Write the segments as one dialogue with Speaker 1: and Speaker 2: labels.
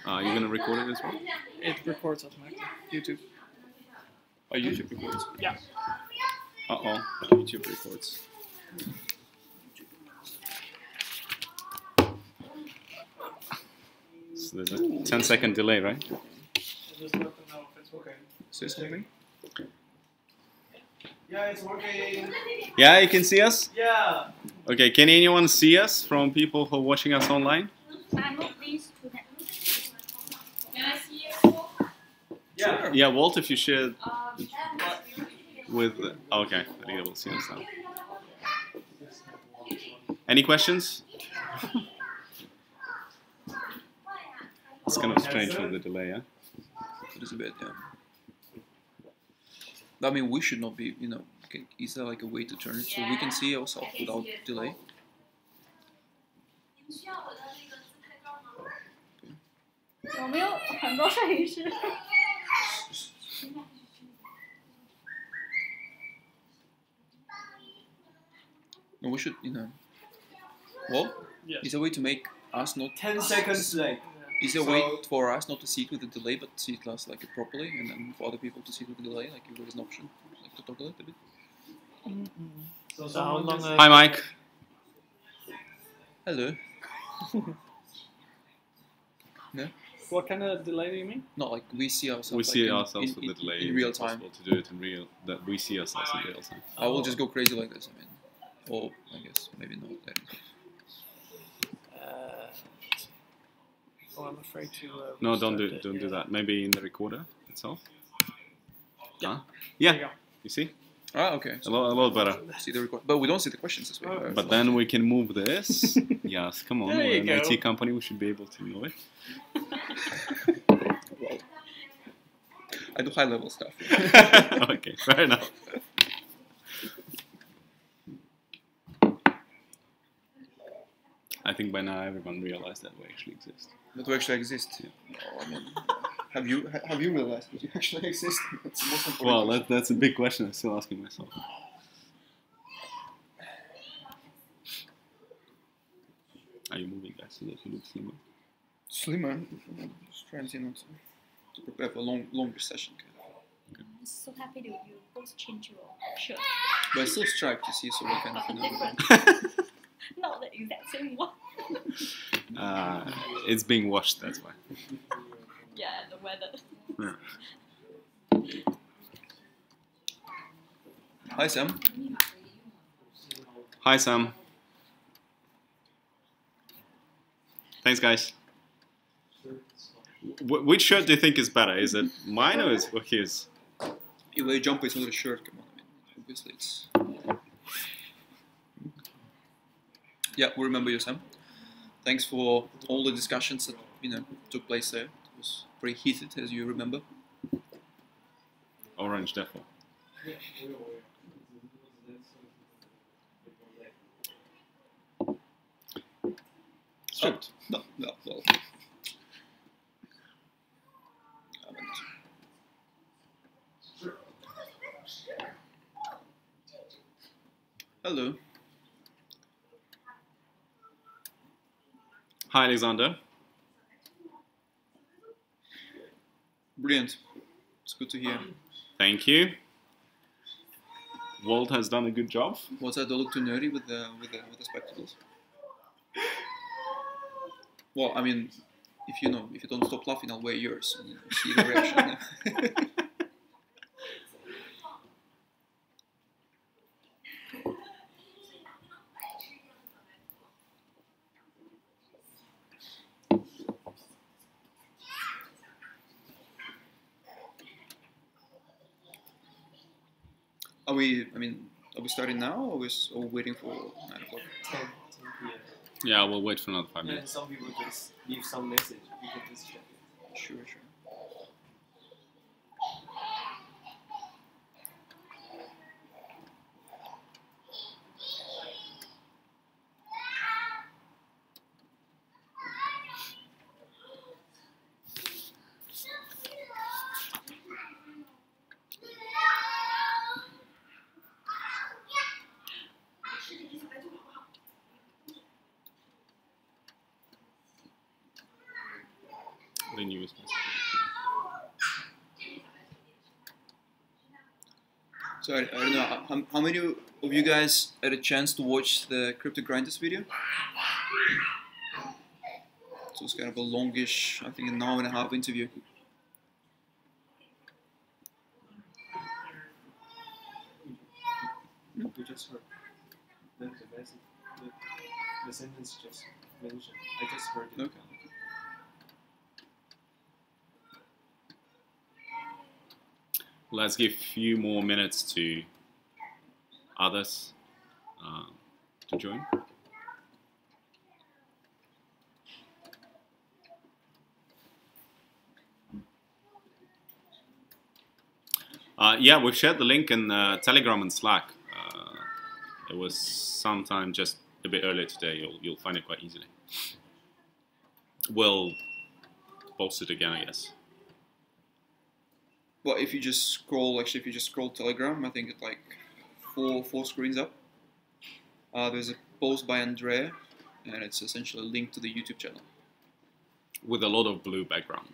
Speaker 1: Are you gonna record it as well?
Speaker 2: It records automatically. YouTube.
Speaker 1: Oh, YouTube records.
Speaker 2: Yeah.
Speaker 1: Uh-oh, YouTube records. So there's a 10-second delay, right?
Speaker 2: Just let them know if it's okay.
Speaker 1: Say something?
Speaker 2: Yeah, it's working.
Speaker 1: Yeah, you can see us?
Speaker 2: Yeah.
Speaker 1: Okay, can anyone see us from people who are watching us online?
Speaker 2: Yeah.
Speaker 1: Sure. Yeah, Walt, if you share with... okay, I think they will see us now. Any questions? It's kind of strange with the delay, yeah?
Speaker 3: It is a bit, yeah. I mean, we should not be, you know, okay, is there like a way to turn it so we can see ourselves without delay? No, we should, you know. Well,
Speaker 2: Yes.
Speaker 3: is there a way to make us not
Speaker 2: 10 seconds delay.
Speaker 3: Is there a way for us not to see it with a delay, but see it last like properly, and then for other people to see it with a delay, like if there is an option, like to toggle it a bit?
Speaker 2: So how long?
Speaker 1: Hi, Mike.
Speaker 3: Hello. No,
Speaker 2: What kind of delay do you mean?
Speaker 3: not like we see ourselves.
Speaker 1: We
Speaker 3: like
Speaker 1: see
Speaker 3: in,
Speaker 1: ourselves
Speaker 3: in,
Speaker 1: with the delay.
Speaker 3: in real
Speaker 1: It's
Speaker 3: time.
Speaker 1: possible to do it in real. That we see ourselves in real time.
Speaker 3: I will just go crazy like this. I mean, or I guess maybe not.
Speaker 2: Oh, I'm afraid to.
Speaker 1: No, don't
Speaker 2: restart
Speaker 1: do that. Maybe in the recorder itself.
Speaker 2: Yeah.
Speaker 1: Huh?
Speaker 2: There
Speaker 1: Yeah.
Speaker 2: you go.
Speaker 1: You see?
Speaker 3: Ah, okay.
Speaker 1: A lot better.
Speaker 3: See the record, but we don't see the questions this way.
Speaker 2: Oh.
Speaker 1: But then we can move this. Yes, come on.
Speaker 2: There
Speaker 1: We're
Speaker 2: you
Speaker 1: an
Speaker 2: go.
Speaker 1: IT company. We should be able to know it.
Speaker 3: Well, I do high level stuff.
Speaker 1: Okay, fair enough. I think by now everyone realized that we actually exist.
Speaker 3: That we actually exist.
Speaker 1: Yeah.
Speaker 3: No, I mean, have you realized that you actually exist? That's the most important.
Speaker 1: Well, that's a big question. I'm still asking myself. Are you moving that so that you look slimmer?
Speaker 3: Slimmer. Just trying to, you know, to prepare for a longer session.
Speaker 4: I'm so happy that you both change your shirt.
Speaker 3: But it's still striped, you see, so we kind of, you know,
Speaker 4: Not the exact same one.
Speaker 1: It's being washed, that's why.
Speaker 4: Yeah, the weather.
Speaker 1: Yeah.
Speaker 3: Hi, Sam.
Speaker 1: Hi, Sam. Thanks, guys. Which shirt do you think is better? Is it mine or his?
Speaker 3: You wear jumpers under a shirt, come on. I mean, obviously it's... Yeah, we remember you, Sam. Thanks for all the discussions that, you know, took place there. It was very heated, as you remember.
Speaker 1: Orange Devil. Stripped.
Speaker 3: No, well. Hello.
Speaker 1: Hi, Alexander.
Speaker 3: Brilliant. It's good to hear.
Speaker 1: Thank you. Walt has done a good job.
Speaker 3: Was that? Do I look too nerdy with the spectacles? Well, I mean, if you don't stop laughing, I'll wear yours and you see the reaction. Are we starting now, or are we waiting for 9 o'clock?
Speaker 2: 10 p.m.
Speaker 1: Yeah, we'll wait for another 5
Speaker 2: And
Speaker 1: minutes.
Speaker 2: some people just leave some message. You can just check it.
Speaker 3: Sure.
Speaker 1: the newest message.
Speaker 3: So I don't know, how many of you guys had a chance to watch the Crypto Grinders video? So it's kind of a longish, I think an hour and a half interview.
Speaker 2: We just heard the message, the sentence just mentioned. I just heard it.
Speaker 3: Okay.
Speaker 1: Let's give a few more minutes to others to join. Yeah, we've shared the link in Telegram and Slack. It was sometime just a bit earlier today. You'll find it quite easily. We'll post it again, I guess.
Speaker 3: Well, if you just scroll, actually, if you just scroll Telegram, I think it's like four screens up. There's a post by Andrea, and it's essentially a link to the YouTube channel.
Speaker 1: With a lot of blue background.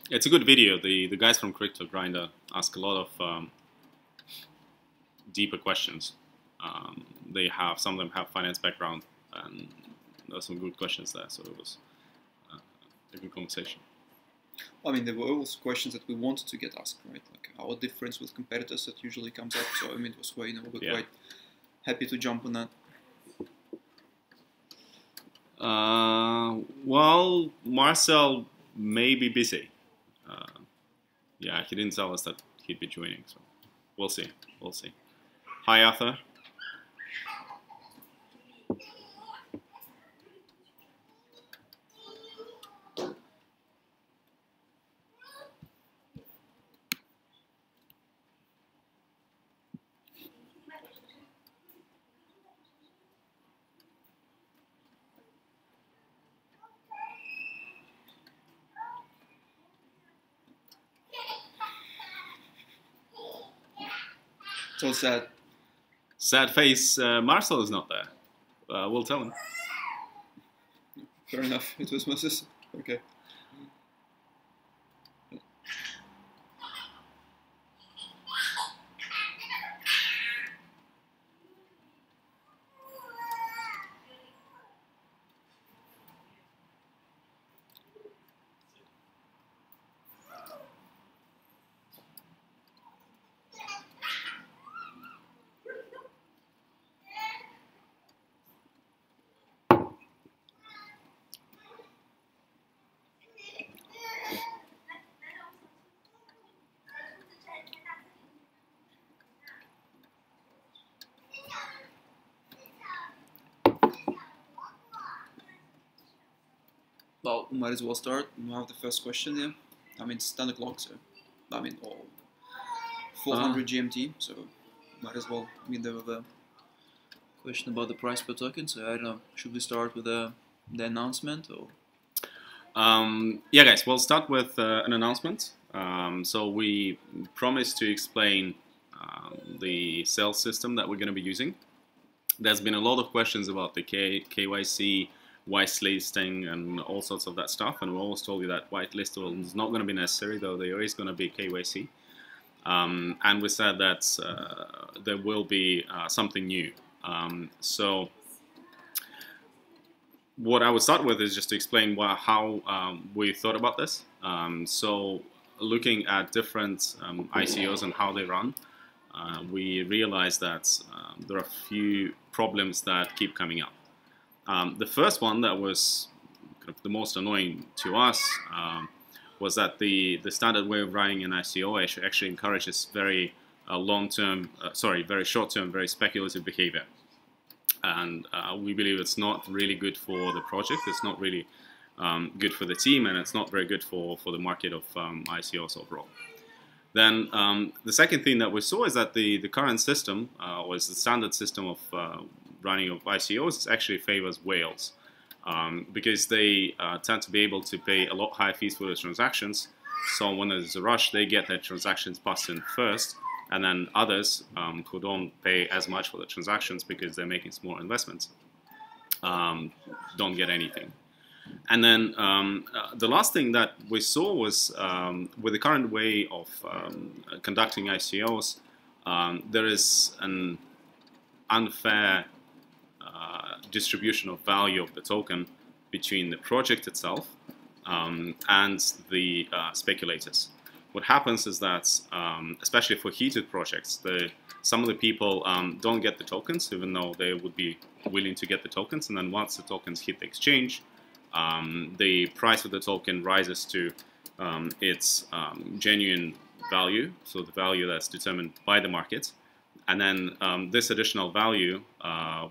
Speaker 1: It's a good video. The guys from Crypto Grinder ask a lot of deeper questions. Some of them have finance background, and there are some good questions there. So it was a good conversation.
Speaker 3: I mean, there were also questions that we wanted to get asked, right? Like our difference with competitors that usually comes up. So I mean, it was quite, we're quite happy to jump on that.
Speaker 1: Well, Marcel may be busy. Yeah, he didn't tell us that he'd be joining, so we'll see. We'll see. Hi, Arthur.
Speaker 3: So sad.
Speaker 1: Sad face. Marcel is not there. We'll tell him.
Speaker 3: Fair enough. It was my sister. Okay. Well, we might as well start. We have the first question there. I mean, it's 10 o'clock, so I mean, 400 GMT, so might as well. I mean, there was a question about the price per token, so I don't know. Should we start with the announcement or?
Speaker 1: Yeah, guys, we'll start with an announcement. So we promised to explain the sales system that we're going to be using. There's been a lot of questions about the KYC, whitelisting, and all sorts of that stuff, and we always told you that whitelisting is not going to be necessary, though there is going to be KYC. And we said that there will be something new. So what I would start with is just to explain how we thought about this. So looking at different ICOs and how they run, we realized that there are a few problems that keep coming up. The first one that was kind of the most annoying to us was that the standard way of running an ICO actually encourages very very short-term, very speculative behavior. And we believe it's not really good for the project, it's not really good for the team, and it's not very good for the market of ICOs overall. Then the second thing that we saw is that the current system, or the standard system of running of ICOs, actually favors whales because they tend to be able to pay a lot higher fees for the transactions. So when there's a rush, they get their transactions passed in first, and then others who don't pay as much for the transactions because they're making small investments don't get anything. And then the last thing that we saw was with the current way of conducting ICOs, there is an unfair distribution of value of the token between the project itself and the speculators. What happens is that, especially for heated projects, some of the people don't get the tokens, even though they would be willing to get the tokens. And then once the tokens hit the exchange, the price of the token rises to its genuine value, so the value that's determined by the market. And then this additional value,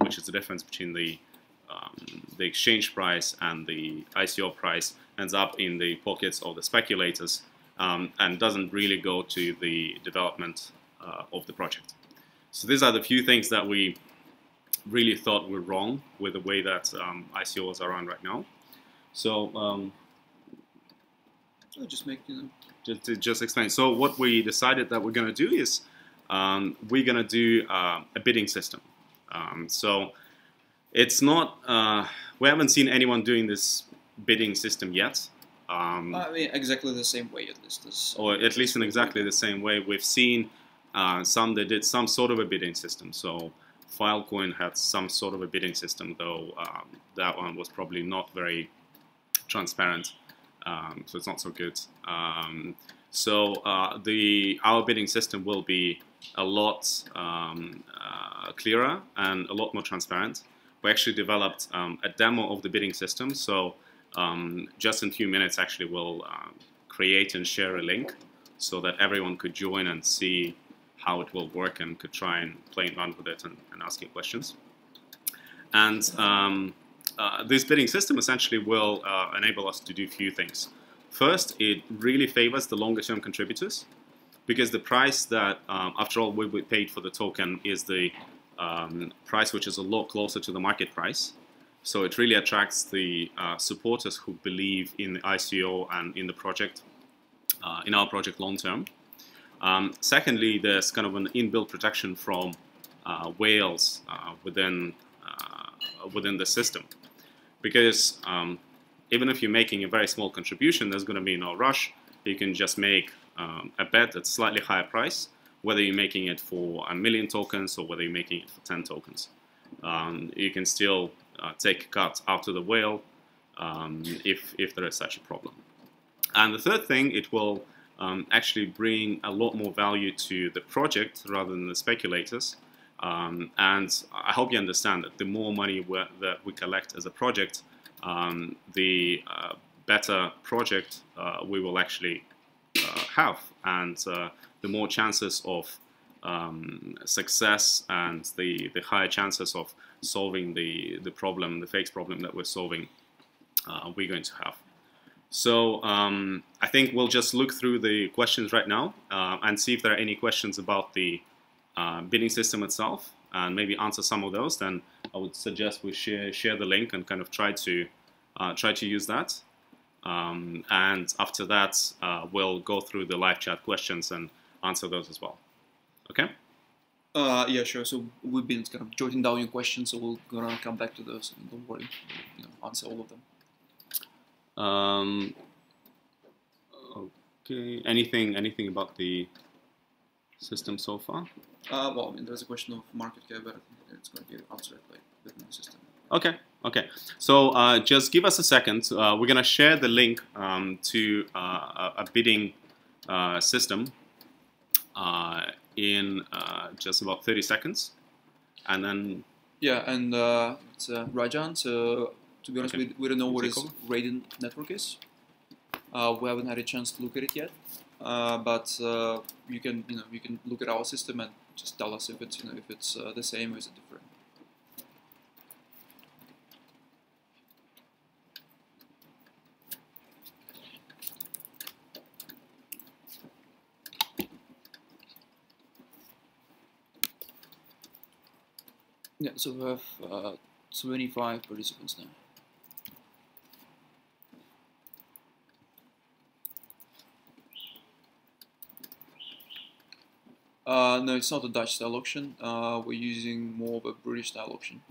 Speaker 1: which is the difference between the exchange price and the ICO price, ends up in the pockets of the speculators and doesn't really go to the development of the project. So these are the few things that we really thought were wrong with the way that ICOs are run right now. So
Speaker 3: just make,
Speaker 1: just explain. So what we decided that we're going to do is we're going to do a bidding system. So it's not, we haven't seen anyone doing this bidding system yet.
Speaker 3: I mean, exactly the same way at least.
Speaker 1: Or at least in exactly the same way. We've seen some that did some sort of a bidding system. So Filecoin had some sort of a bidding system, though that one was probably not very transparent. So it's not so good. Our bidding system will be a lot clearer and a lot more transparent. We actually developed a demo of the bidding system, so just in a few minutes actually we'll create and share a link so that everyone could join and see how it will work and could try and play around with it and ask you questions. And this bidding system essentially will enable us to do a few things. First, it really favors the longer term contributors because the price that, after all, we paid for the token is the price which is a lot closer to the market price. So it really attracts the supporters who believe in the ICO and in the project, in our project long term. Secondly, there's kind of an inbuilt protection from whales within the system. Because even if you're making a very small contribution, there's going to be no rush. You can just make a bet at slightly higher price, whether you're making it for 1 million tokens or whether you're making it for 10 tokens. You can still take a cut out of the whale if there is such a problem. And the third thing, it will actually bring a lot more value to the project rather than the speculators. And I hope you understand that the more money that we collect as a project, the better project we will actually have, and the more chances of success and the higher chances of solving the problem, the fakes problem that we're solving, we're going to have. So I think we'll just look through the questions right now and see if there are any questions about the bidding system itself, and maybe answer some of those. Then I would suggest we share the link and kind of try to use that. And after that, we'll go through the live chat questions and answer those as well. Okay?
Speaker 3: Yeah, sure. So we've been kind of jotting down your questions, so we're gonna come back to those. Don't worry, answer all of them.
Speaker 1: Okay. Anything about the system so far?
Speaker 3: Well, I mean, there's a question of market cap, but I think it's going to be answered by the system.
Speaker 1: Okay. Okay. So just give us a second. We're gonna share the link to a bidding system in just about 30 seconds, and then.
Speaker 3: Yeah, and it's Rajan. So to be honest, we don't know what his Raiden network is. We haven't had a chance to look at it yet, but you can look at our system and just tell us if it's the same or is it different. Yeah, so we have 25 participants now. No, it's not a Dutch style auction. We're using more of a British style auction.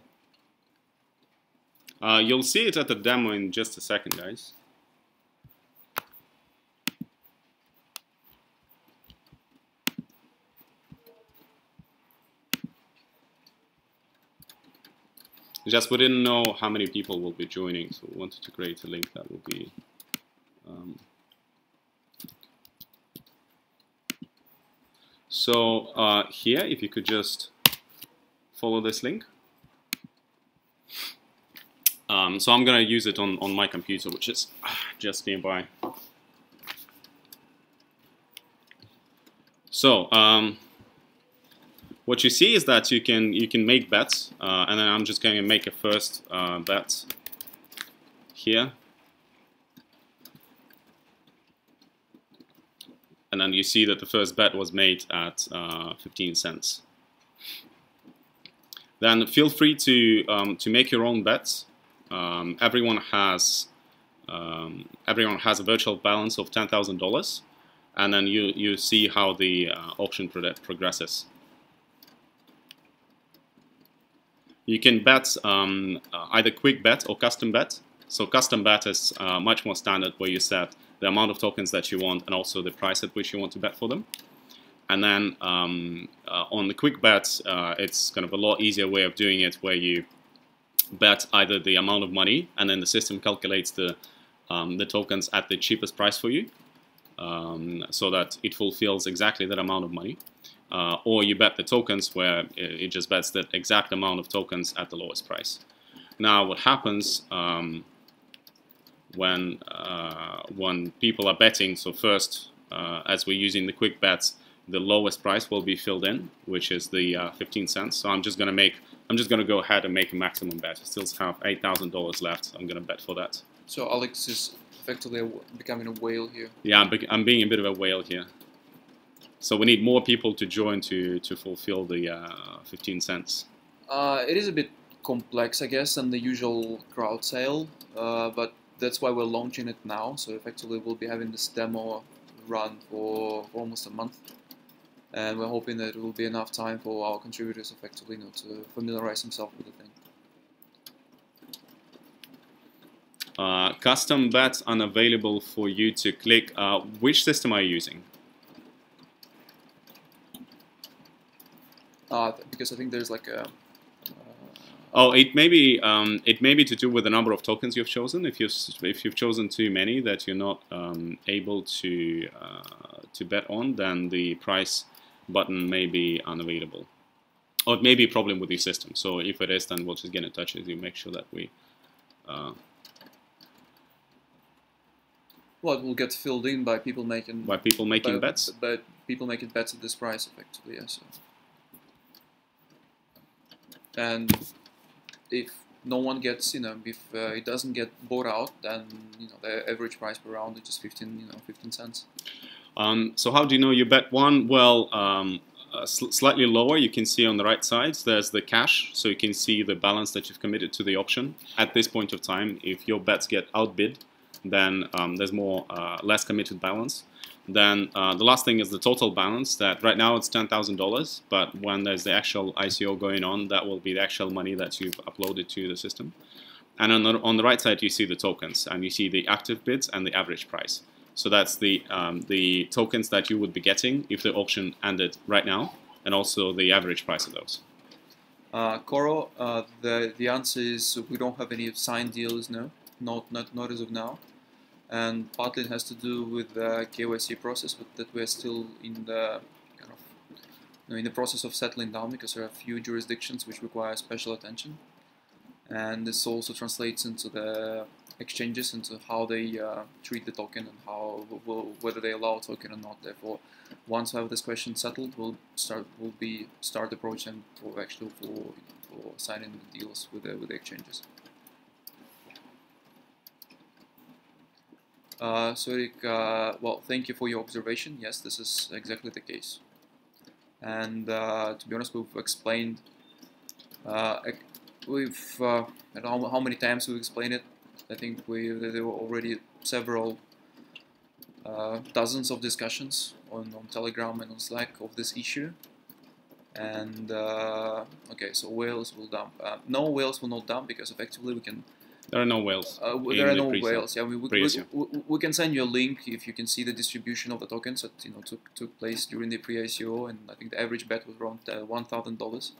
Speaker 1: You'll see it at the demo in just a second, guys. Just we didn't know how many people will be joining, so we wanted to create a link that will be here, if you could just follow this link. So I'm going to use it on my computer, which is just nearby. So what you see is that you can make bets, and then I'm just going to make a first bet here, and then you see that the first bet was made at 15 cents. Then feel free to make your own bets. Everyone has a virtual balance of $10,000, and then you see how the auction progresses. You can bet either quick bet or custom bet. So custom bet is much more standard, where you set the amount of tokens that you want and also the price at which you want to bet for them. And then on the quick bet, it's kind of a lot easier way of doing it, where you bet either the amount of money, and then the system calculates the tokens at the cheapest price for you, so that it fulfills exactly that amount of money. Or you bet the tokens, where it just bets the exact amount of tokens at the lowest price. Now, what happens when people are betting? So first, as we're using the quick bets, the lowest price will be filled in, which is the 15 cents. So I'm just going to go ahead and make a maximum bet. I still have $8,000 left. I'm going to bet for that.
Speaker 3: So Alex is effectively becoming a whale here.
Speaker 1: Yeah, I'm being a bit of a whale here. So we need more people to join to fulfill the 15 cents.
Speaker 3: It is a bit complex, I guess, than the usual crowd sale, but that's why we're launching it now. So effectively we'll be having this demo run for almost a month, and we're hoping that it will be enough time for our contributors effectively to familiarize themselves with the thing.
Speaker 1: Custom bets unavailable for you to click. Which system are you using?
Speaker 3: Because I think there's like a...
Speaker 1: Oh, it may be to do with the number of tokens you've chosen. If you've chosen too many that you're not able to bet on, then the price button may be unavailable, or it may be a problem with your system. So if it is, then we'll just get in touch with you, make sure that we.
Speaker 3: Well, it will get filled in by people making
Speaker 1: bets.
Speaker 3: But people making bets at this price, effectively, yeah. So. And if no one gets, if it doesn't get bought out, then the average price per round is just 15 cents.
Speaker 1: So how do you know you bet one? Well, slightly lower, you can see on the right side, there's the cash, so you can see the balance that you've committed to the option. At this point of time, if your bets get outbid, then there's less committed balance. Then the last thing is the total balance, that right now it's $10,000, but when there's the actual ICO going on, that will be the actual money that you've uploaded to the system. And on the right side, you see the tokens, and you see the active bids and the average price. So that's the tokens that you would be getting if the auction ended right now, and also the average price of those.
Speaker 3: Koro, the answer is we don't have any signed deals now, not as of now. And partly it has to do with the KYC process, but that we're still in the in the process of settling down, because there are a few jurisdictions which require special attention, and this also translates into the exchanges, into how they treat the token and whether they allow a token or not. Therefore, once we have this question settled, we'll start approaching for signing the deals with the exchanges. So Eric, well, thank you for your observation. Yes, this is exactly the case. And to be honest, we've explained We've I don't know how many times we've explained it. I think there were already several dozens of discussions on Telegram and on Slack of this issue. And okay, so whales will dump. No, whales will not dump because effectively we can.
Speaker 1: There are no whales.
Speaker 3: There are no whales. Yeah, we can send you a link if you can see the distribution of the tokens that took place during the pre-ICO, and I think the average bet was around $1,000.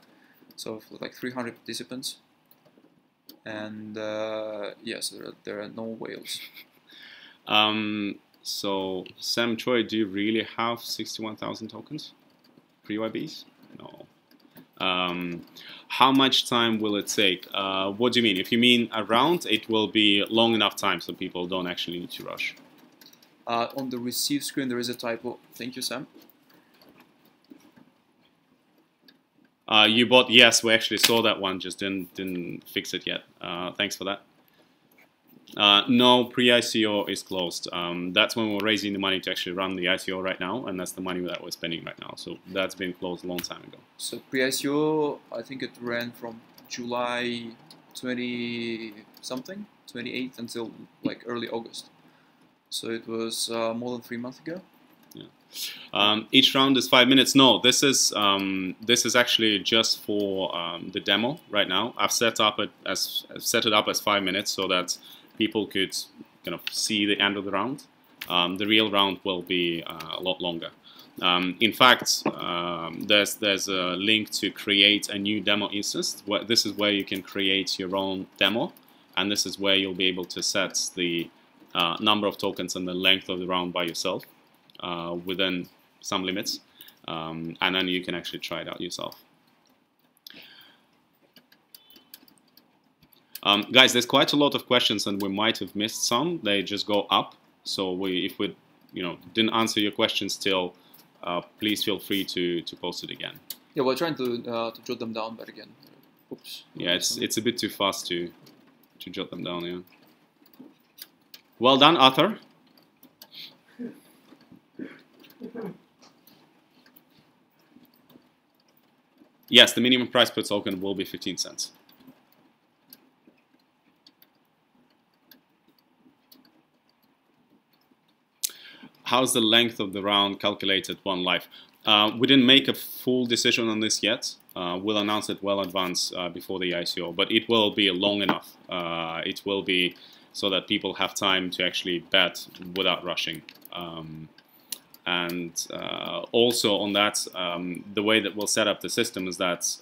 Speaker 3: So for like 300 participants, and yes, there are no whales.
Speaker 1: So Sam Choi, do you really have 61,000 tokens pre-YBs? No. How much time will it take? What do you mean? If you mean a round, it will be long enough time so people don't actually need to rush.
Speaker 3: On the receive screen, there is a typo. Thank you, Sam.
Speaker 1: You bought, yes, we actually saw that one, just didn't fix it yet. Thanks for that. No, pre-ICO is closed. That's when we're raising the money to actually run the ICO right now, and that's the money that we're spending right now. So that's been closed a long time ago.
Speaker 3: So pre-ICO, I think it ran from July 20-something, 28th until like early August. So it was more than 3 months ago.
Speaker 1: Yeah. Each round is 5 minutes. No, this is actually just for the demo right now. I've set it up as 5 minutes so that people could kind of see the end of the round. The real round will be a lot longer. In fact, there's a link to create a new demo instance. This is where you can create your own demo, and this is where you'll be able to set the number of tokens and the length of the round by yourself within some limits, and then you can actually try it out yourself. Guys, there's quite a lot of questions, and we might have missed some. They just go up. So if we, didn't answer your question still, please feel free to post it again.
Speaker 3: Yeah, we're trying to jot them down, but again, oops.
Speaker 1: Yeah, it's a bit too fast to jot them down. Yeah. Well done, Arthur. Yes, the minimum price per token will be 15 cents. How's the length of the round calculated one live? We didn't make a full decision on this yet. We'll announce it well in advance before the ICO, but it will be long enough. It will be so that people have time to actually bet without rushing. And also on that, the way that we'll set up the system is that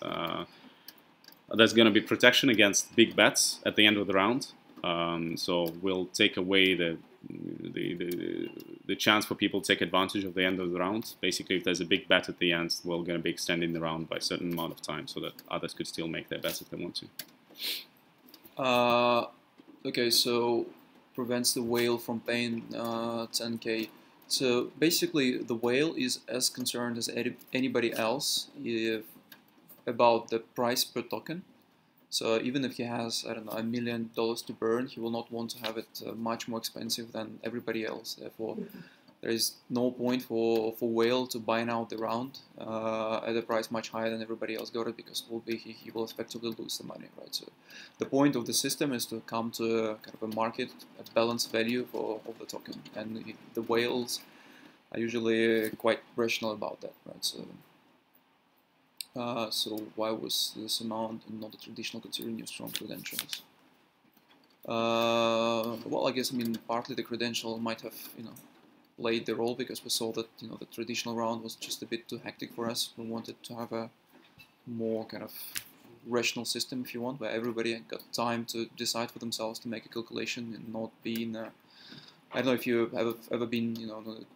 Speaker 1: there's going to be protection against big bets at the end of the round. So we'll take away the chance for people to take advantage of the end of the round. Basically, if there's a big bet at the end, we're going to be extending the round by a certain amount of time so that others could still make their bets if they want to.
Speaker 3: Okay, so prevents the whale from paying 10K. So basically, the whale is as concerned as anybody else about the price per token. So even if he has, I don't know, $1 million to burn, he will not want to have it much more expensive than everybody else. Therefore, there is no point for whale to buy out the round at a price much higher than everybody else got it, because he will effectively lose the money, right? So the point of the system is to come to a kind of a market, a balanced value of the token, and the whales are usually quite rational about that, right? So why was this amount not a traditional considering your strong credentials? Well, I guess partly the credential might have played the role, because we saw that the traditional round was just a bit too hectic for us. We wanted to have a more kind of rational system, if you want, where everybody got time to decide for themselves to make a calculation and not be in a, I don't know if you have ever been,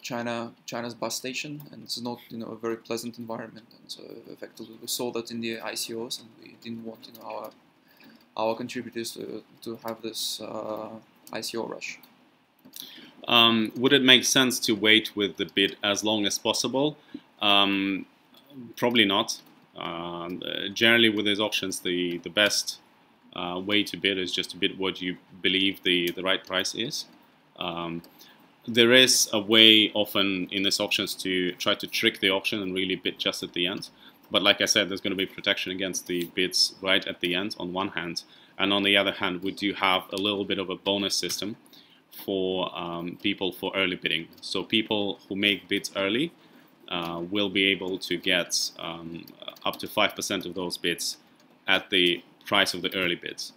Speaker 3: China's bus station, and it's not, a very pleasant environment. And so effectively we saw that in the ICOs, and we didn't want, our contributors to have this ICO rush.
Speaker 1: Would it make sense to wait with the bid as long as possible? Probably not. Generally, with these auctions, the best way to bid is just to bid what you believe the right price is. There is a way often in these auctions to try to trick the auction and really bid just at the end. But like I said, there's going to be protection against the bids right at the end on one hand, and on the other hand, we do have a little bit of a bonus system for people for early bidding. So people who make bids early will be able to get up to 5% of those bids at the price of the early bids,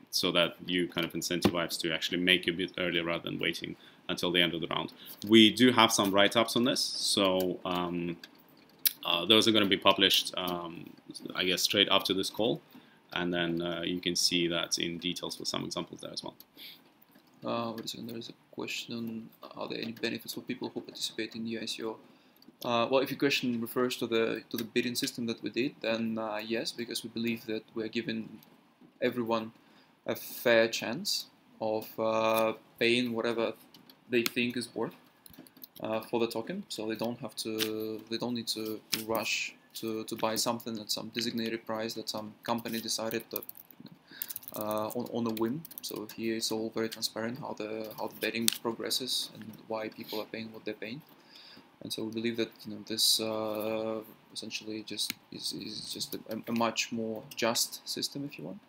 Speaker 1: so that you kind of incentivize to actually make your bid earlier rather than waiting until the end of the round. We do have some write-ups on this, so those are going to be published, I guess, straight after this call, and then you can see that in details with some examples there as well.
Speaker 3: Wait a second, there is a question, are there any benefits for people who participate in the ICO? Well, if your question refers to the bidding system that we did, then yes, because we believe that we're giving everyone a fair chance of paying whatever they think is worth for the token, so they don't need to rush to buy something at some designated price that some company decided that, on a whim. So here it's all very transparent how the betting progresses and why people are paying what they're paying. And so we believe that this essentially is just a much more just system, if you want.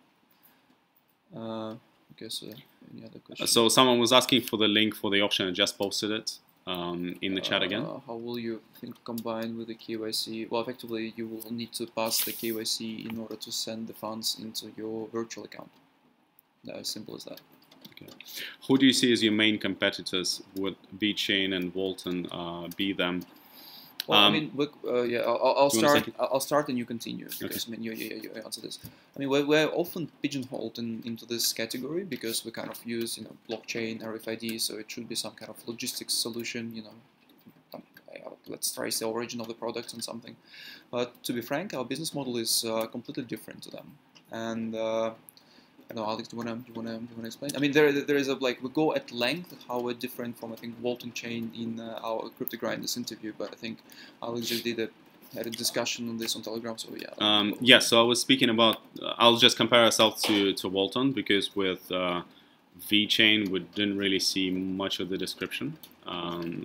Speaker 3: I guess any other questions?
Speaker 1: So someone was asking for the link for the option. I just posted it in the chat again.
Speaker 3: How will you combine with the KYC? Well, effectively, you will need to pass the KYC in order to send the funds into your virtual account. As simple as that.
Speaker 1: Okay. Who do you see as your main competitors? Would VeChain and Walton be them?
Speaker 3: Well, I mean, yeah, I'll start. I'll start and you continue, because
Speaker 1: okay.
Speaker 3: I mean, you answer this. I mean, we're often pigeonholed into this category because we kind of use blockchain, RFID, so it should be some kind of logistics solution. Let's trace the origin of the product and something. But to be frank, our business model is completely different to them. And I don't know, Alex, do you wanna explain? I mean, there is a we go at length how we're different from, I think, Walton chain in our Crypto Grinders interview, but I think Alex just had a discussion on this on Telegram, so yeah.
Speaker 1: Yeah, so I was speaking about, I'll just compare ourselves to Walton, because with VeChain we didn't really see much of the description.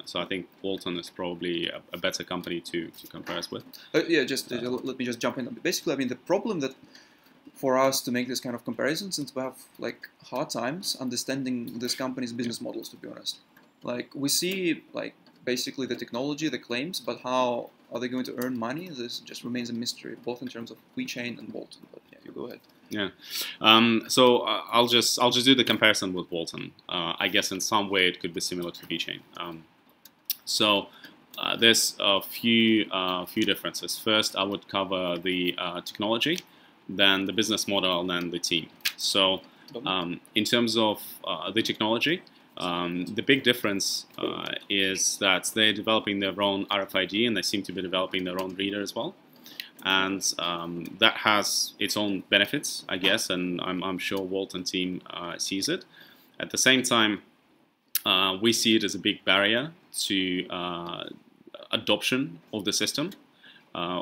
Speaker 1: So I think Walton is probably a better company to compare us with.
Speaker 3: Yeah, let me just jump in. Basically, I mean, the problem that for us to make this kind of comparison, since we have hard times understanding this company's business models, to be honest. We see basically the technology, the claims, but how are they going to earn money? This just remains a mystery, both in terms of VeChain and Walton. But yeah, you go ahead.
Speaker 1: Yeah. So I'll just do the comparison with Walton. I guess in some way it could be similar to VeChain. So there's a few differences. First, I would cover the technology, then the business model, and then the team. So in terms of the technology, the big difference is that they're developing their own RFID, and they seem to be developing their own reader as well. And that has its own benefits, I guess, and I'm sure Walton team sees it. At the same time, we see it as a big barrier to adoption of the system.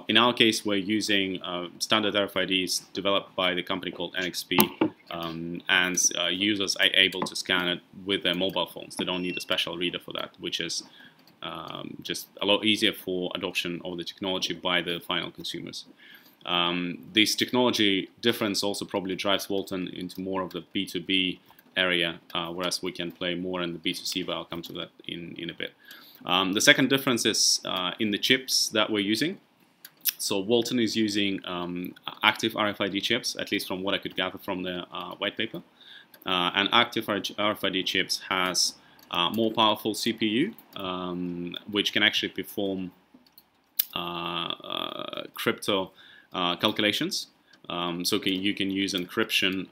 Speaker 1: In our case, we're using standard RFIDs developed by the company called NXP, and users are able to scan it with their mobile phones. They don't need a special reader for that, which is just a lot easier for adoption of the technology by the final consumers. This technology difference also probably drives Walton into more of the B2B area, whereas we can play more in the B2C, but I'll come to that in a bit. The second difference is in the chips that we're using. So Walton is using active RFID chips, at least from what I could gather from the white paper. And active RFID chips has more powerful CPU, which can actually perform crypto calculations. So you can use encryption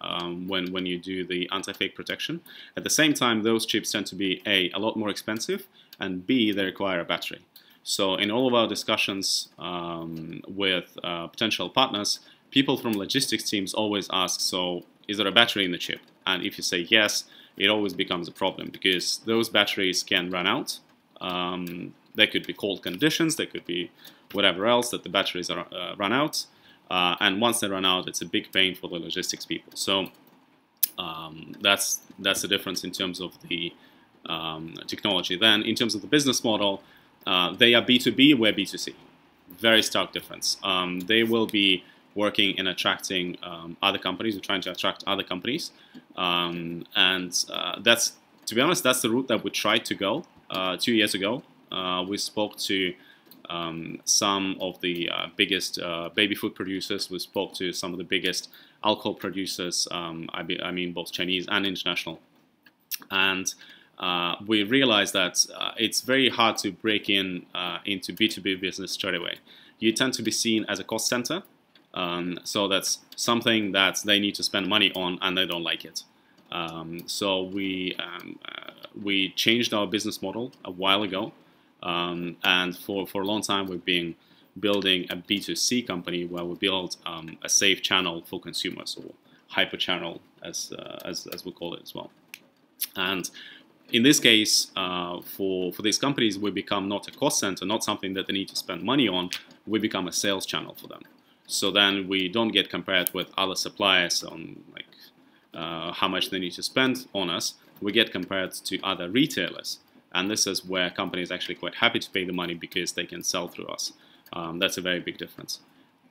Speaker 1: when you do the anti-fake protection. At the same time, those chips tend to be A, a lot more expensive, and B, they require a battery. So in all of our discussions with potential partners, people from logistics teams always ask, so is there a battery in the chip? And if you say yes, it always becomes a problem, because those batteries can run out. They could be cold conditions, they could be whatever else that the batteries are run out. And once they run out, it's a big pain for the logistics people. So that's the difference in terms of the technology. Then in terms of the business model, they are B2B, we're B2C. very stark difference. They will be working in attracting other companies, or trying to attract other companies, and that's, to be honest, that's the route that we tried to go 2 years ago. We spoke to some of the biggest baby food producers. We spoke to some of the biggest alcohol producers. I mean both Chinese and international, and we realized that it's very hard to break into B2B business straight away. You tend to be seen as a cost center, so that's something that they need to spend money on, and they don't like it. So we changed our business model a while ago, and for a long time we've been building a B2C company where we build a safe channel for consumers, or hyper channel as we call it as well. And in this case, for these companies, we become not a cost center, not something that they need to spend money on. We become a sales channel for them. So then we don't get compared with other suppliers on like how much they need to spend on us. We get compared to other retailers, and this is where companies are actually quite happy to pay the money because they can sell through us. That's a very big difference.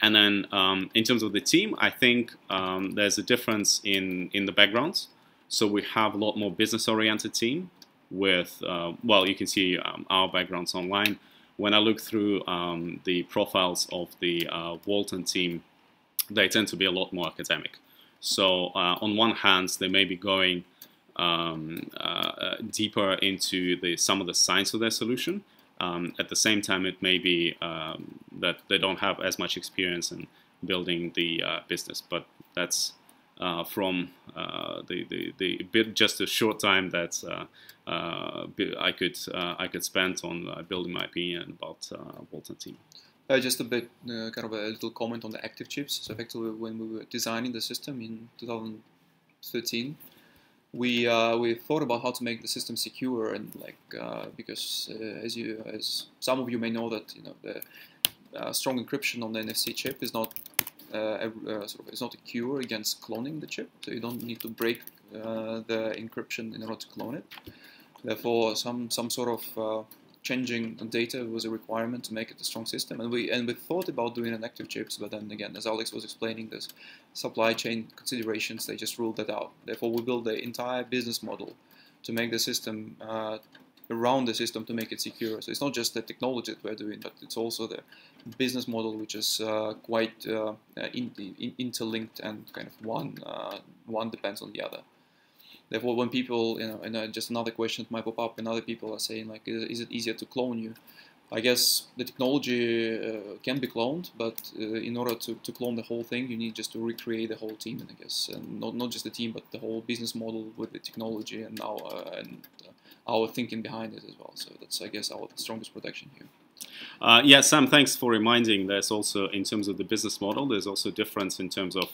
Speaker 1: And then in terms of the team, I think there's a difference in the backgrounds. So we have a lot more business-oriented team with, well, you can see our backgrounds online. When I look through the profiles of the Walton team, they tend to be a lot more academic. So on one hand, they may be going deeper into some of the science of their solution. At the same time, it may be that they don't have as much experience in building the business, but that's from just a short time that I could spend on building my opinion about Walton team.
Speaker 3: Just a bit, kind of a little comment on the active chips. So effectively, when we were designing the system in 2013, we thought about how to make the system secure, and like because as some of you may know that the strong encryption on the NFC chip is not it's not a cure against cloning the chip. So you don't need to break the encryption in order to clone it. Therefore, some sort of changing data was a requirement to make it a strong system, and we thought about doing an active chips, but then again, as Alex was explaining, this supply chain considerations, they just ruled that out. Therefore, we built the entire business model to make the system around the system to make it secure. So it's not just the technology that we're doing, but it's also the business model, which is quite interlinked, and kind of one depends on the other. Therefore, when people, and just another question that might pop up, and other people are saying, like, is it easier to clone you? I guess the technology can be cloned, but in order to clone the whole thing, you need just to recreate the whole team, and I guess, and not just the team, but the whole business model with the technology and our thinking behind it as well. So that's, I guess, our strongest protection here.
Speaker 1: Yeah, Sam, thanks for reminding. There's also, in terms of the business model, there's also difference in terms of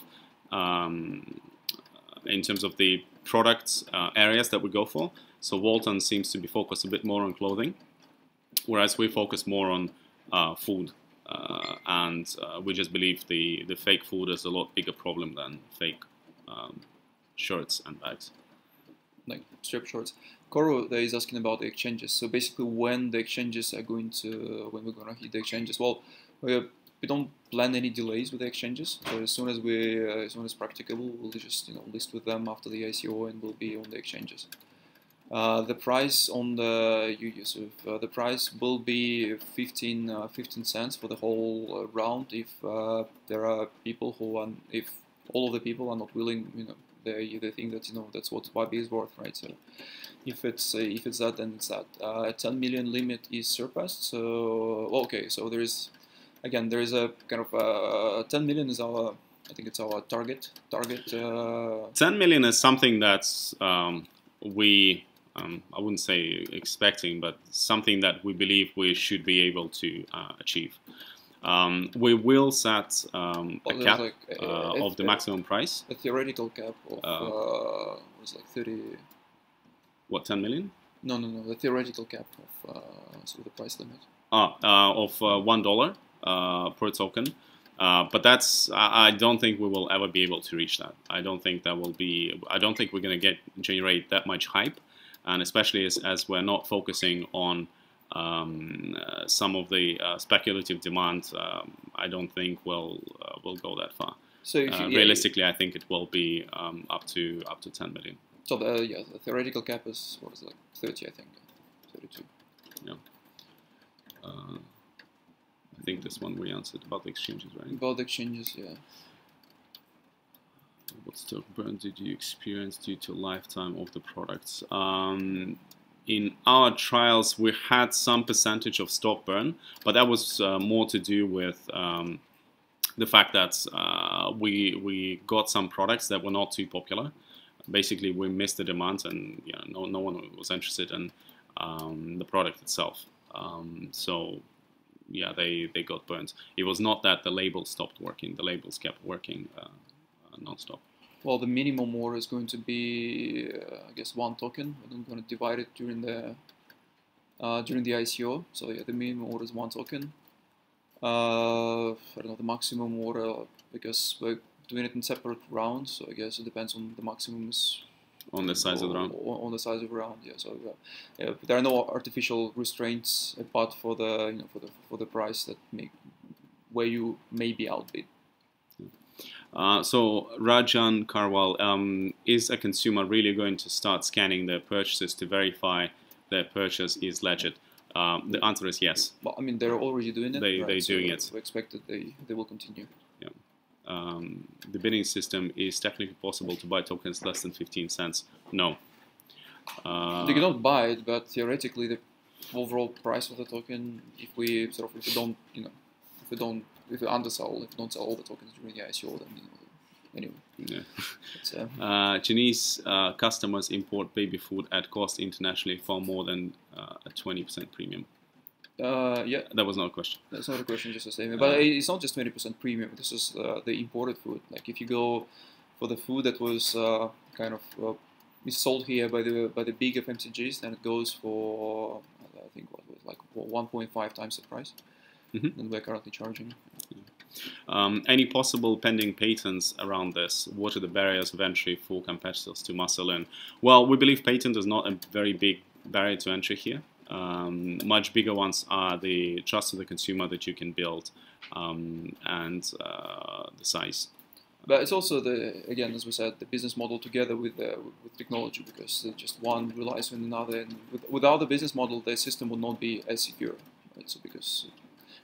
Speaker 1: the product areas that we go for. So Walton seems to be focused a bit more on clothing, whereas we focus more on food, and we just believe the fake food is a lot bigger problem than fake shirts and bags.
Speaker 3: Like strip shorts. Koro there is asking about the exchanges. So basically, when the exchanges are when we're gonna hit the exchanges. Well, we don't plan any delays with the exchanges. So as soon as practicable, we'll just list with them after the ICO, and we'll be on the exchanges. The price on the price will be 15 cents for the whole round. If there are people if all of the people are not willing, they think that that's what WaBi is worth, right? So if it's that, then it's that. 10 million limit is surpassed. So okay, so there is a kind of 10 million is our, I think it's our target.
Speaker 1: 10 million is something that's we I wouldn't say expecting, but something that we believe we should be able to achieve. We will set a cap of the maximum price.
Speaker 3: A theoretical cap of was like 30.
Speaker 1: What, 10 million?
Speaker 3: No. The theoretical cap of the price limit.
Speaker 1: Of $1 per token. But that's, I don't think we will ever be able to reach that. I don't think we're going to generate that much hype, and especially as we're not focusing on some of the speculative demand, I don't think will go that far.
Speaker 3: So if you,
Speaker 1: realistically, I think it will be up to 10 million.
Speaker 3: So the theoretical cap is what is it, like 30, I think, 32.
Speaker 1: Yeah. I think this one we answered about the exchanges, right?
Speaker 3: About the exchanges, yeah.
Speaker 1: What stock burn did you experience due to lifetime of the products? In our trials, we had some percentage of stock burn, but that was more to do with the fact that we got some products that were not too popular. Basically, we missed the demand, and no one was interested in the product itself. So yeah, they got burned. It was not that the label stopped working; the labels kept working non-stop.
Speaker 3: Well, the minimum order is going to be, I guess, 1 token. I'm going to divide it during the ICO. So yeah, the minimum order is 1 token. I don't know the maximum order because we're doing it in separate rounds. So I guess it depends on the maximum is
Speaker 1: on the size of the round.
Speaker 3: On the size of the round, yeah. So there are no artificial restraints apart for the for the price that where you may be outbid.
Speaker 1: So Rajan Karwal, is a consumer really going to start scanning their purchases to verify their purchase is legit? The answer is yes.
Speaker 3: Well, I mean, they're already doing it.
Speaker 1: They're doing it.
Speaker 3: We expect that they will continue.
Speaker 1: Yeah. The bidding system is technically possible to buy tokens less than 15 cents. No.
Speaker 3: They cannot buy it, but theoretically, the overall price of the token, if we don't undersell, if we don't sell all the tokens during the ICO, then anyway.
Speaker 1: Yeah. Chinese customers import baby food at cost internationally for more than a 20% premium.
Speaker 3: Yeah.
Speaker 1: That was not a question.
Speaker 3: That's not a question, just a statement. But it's not just 20% premium. This is the imported food. Like if you go for the food that was is sold here by the big FMCGs, then it goes for I think what was like 1.5 times the price than we're currently charging.
Speaker 1: Any possible pending patents around this? What are the barriers of entry for competitors to muscle in? Well, we believe patent is not a very big barrier to entry here. Much bigger ones are the trust of the consumer that you can build and the size.
Speaker 3: But it's also again, as we said, the business model together with technology, because just one relies on another. And without the business model, the system would not be as secure. Right? So because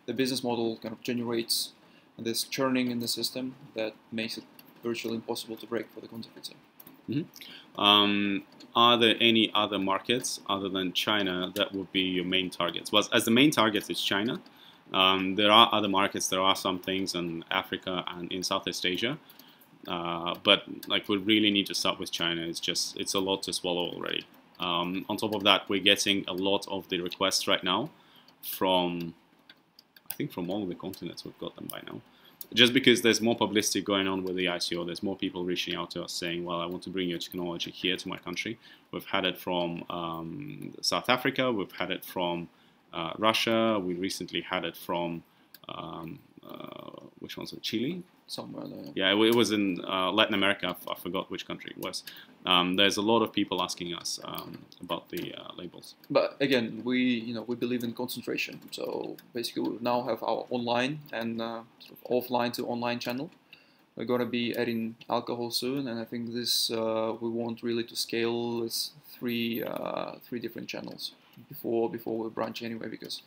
Speaker 3: the business model kind of generates this churning in the system that makes it virtually impossible to break for the counterfeiter.
Speaker 1: Are there any other markets other than China that would be your main targets? Well, as the main target is China, there are other markets. There are some things in Africa and in Southeast Asia, but like we really need to start with China. It's a lot to swallow already. On top of that, we're getting a lot of the requests right now from, I think, from all the continents. We've got them by now. Just because there's more publicity going on with the ICO, there's more people reaching out to us saying, well, I want to bring your technology here to my country. We've had it from South Africa, we've had it from Russia, we recently had it from, which one's it, Chile?
Speaker 3: Somewhere there.
Speaker 1: Yeah, it was in Latin America, I forgot which country it was. There's a lot of people asking us about the labels.
Speaker 3: But again, we believe in concentration. So basically, we now have our online and sort of offline to online channel. We're going to be adding alcohol soon, and I think this we want really to scale as three different channels before we branch anyway, because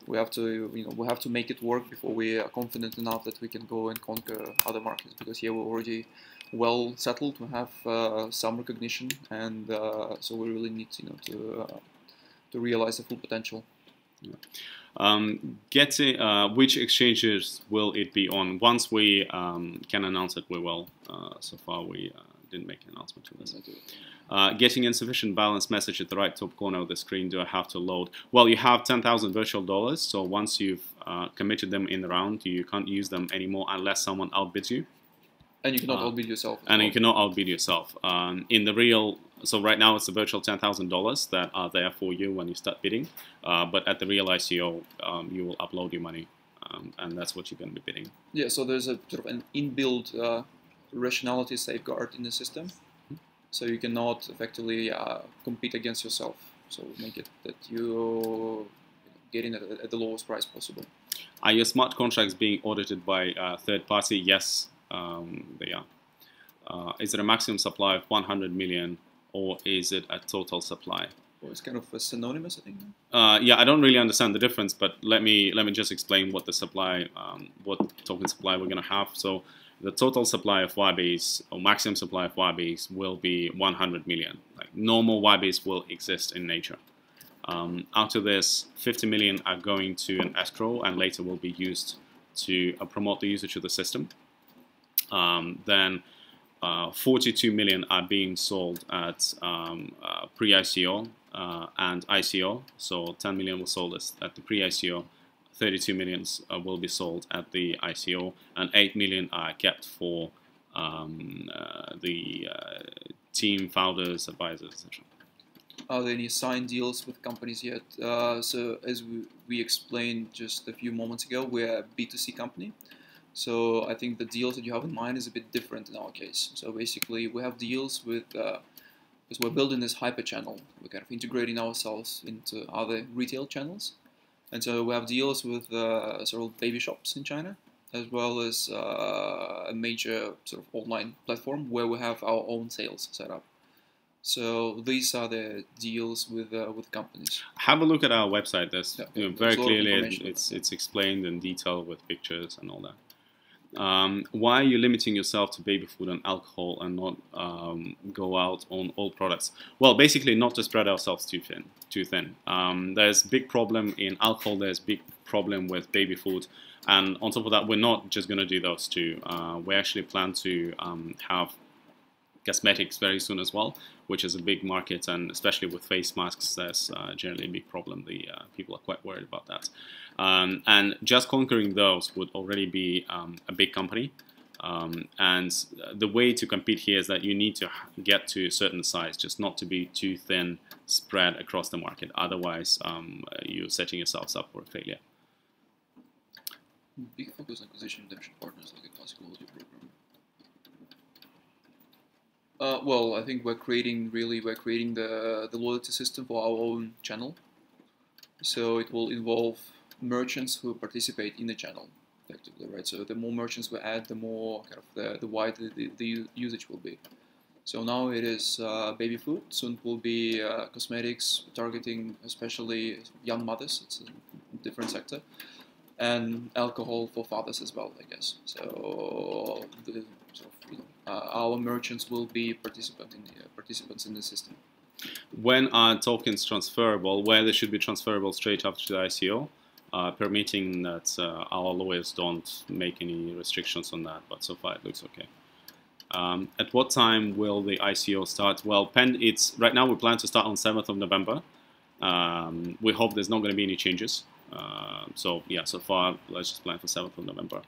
Speaker 3: we have to make it work before we are confident enough that we can go and conquer other markets, because here we're already well settled to have some recognition, and so we really need to realize the full potential.
Speaker 1: Yeah. Which exchanges will it be on? Once we can announce it, we will. So far, we didn't make an announcement to this. Getting insufficient balance message at the right top corner of the screen. Do I have to load? Well, you have 10,000 virtual dollars. So once you've committed them in the round, you can't use them anymore unless someone outbids you.
Speaker 3: And you cannot outbid yourself.
Speaker 1: And you cannot outbid yourself. In the real, so right now it's the virtual $10,000 that are there for you when you start bidding. But at the real ICO, you will upload your money, and that's what you're going to be bidding.
Speaker 3: Yeah. So there's a sort of an inbuilt rationality safeguard in the system. So you cannot effectively compete against yourself. So make it that you getting it at the lowest price possible.
Speaker 1: Are your smart contracts being audited by third party? Yes, they are. Is it a maximum supply of 100 million, or is it a total supply?
Speaker 3: Well, it's kind of synonymous, I think.
Speaker 1: Yeah, I don't really understand the difference, but let me just explain what the supply, what token supply we're going to have. So the total supply of WaBis, or maximum supply of WaBis, will be 100 million. Like normal WaBis will exist in nature. Out of this, 50 million are going to an escrow and later will be used to promote the usage of the system. Then 42 million are being sold at pre-ICO and ICO. So 10 million was sold at the pre-ICO, 32 million will be sold at the ICO, and 8 million are kept for the team, founders, advisors, etc.
Speaker 3: Are there any signed deals with companies yet? So as we explained just a few moments ago, we're a B2C company. So I think the deals that you have in mind is a bit different in our case. So basically we have deals with, because we're building this hyper channel, we're kind of integrating ourselves into other retail channels. And so we have deals with several baby shops in China, as well as a major sort of online platform where we have our own sales set up. So these are the deals with companies.
Speaker 1: Have a look at our website. There's very clearly it's explained in detail with pictures and all that. Why are you limiting yourself to baby food and alcohol and not go out on all products? Well, basically not to spread ourselves too thin. There's big problem in alcohol. There's big problem with baby food, and on top of that, we're not just going to do those two. We actually plan to have cosmetics very soon as well, which is a big market, and especially with face masks, there's generally a big problem. The people are quite worried about that, and just conquering those would already be a big company. And the way to compete here is that you need to get to a certain size, just not to be too thin spread across the market. Otherwise, you're setting yourselves up for a failure.
Speaker 3: Big focus on acquisition redemption partners, like a classical loyalty program. Well, I think we're creating the loyalty system for our own channel. So it will involve merchants who participate in the channel, effectively, right? So the more merchants we add, the more kind of the wider the usage will be. So now it is baby food. Soon it will be cosmetics, targeting especially young mothers. It's a different sector. And alcohol for fathers as well, I guess. So our merchants will be participants in the system.
Speaker 1: When are tokens transferable? Well, they should be transferable straight after the ICO, permitting that our lawyers don't make any restrictions on that. But so far it looks okay. At what time will the ICO start? Well, right now we plan to start on 7th of November. We hope there's not going to be any changes. So yeah, so far let's just plan for 7th of November.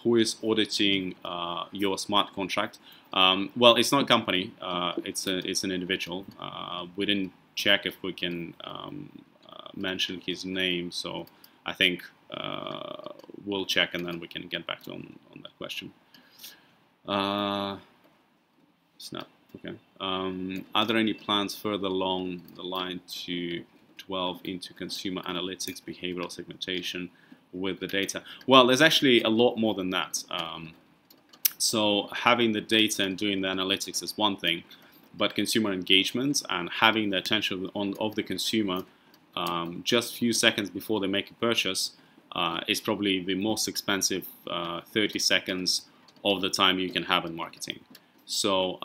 Speaker 1: Who is auditing your smart contract? Well, it's not a company. It's an individual. We didn't check if we can mention his name, so I think we'll check and then we can get back to on that question. Snap. Okay. Are there any plans further along the line to delve into consumer analytics, behavioral segmentation with the data? Well, there's actually a lot more than that. So having the data and doing the analytics is one thing, but consumer engagement and having the attention of the consumer just a few seconds before they make a purchase is probably the most expensive 30 seconds of the time you can have in marketing. So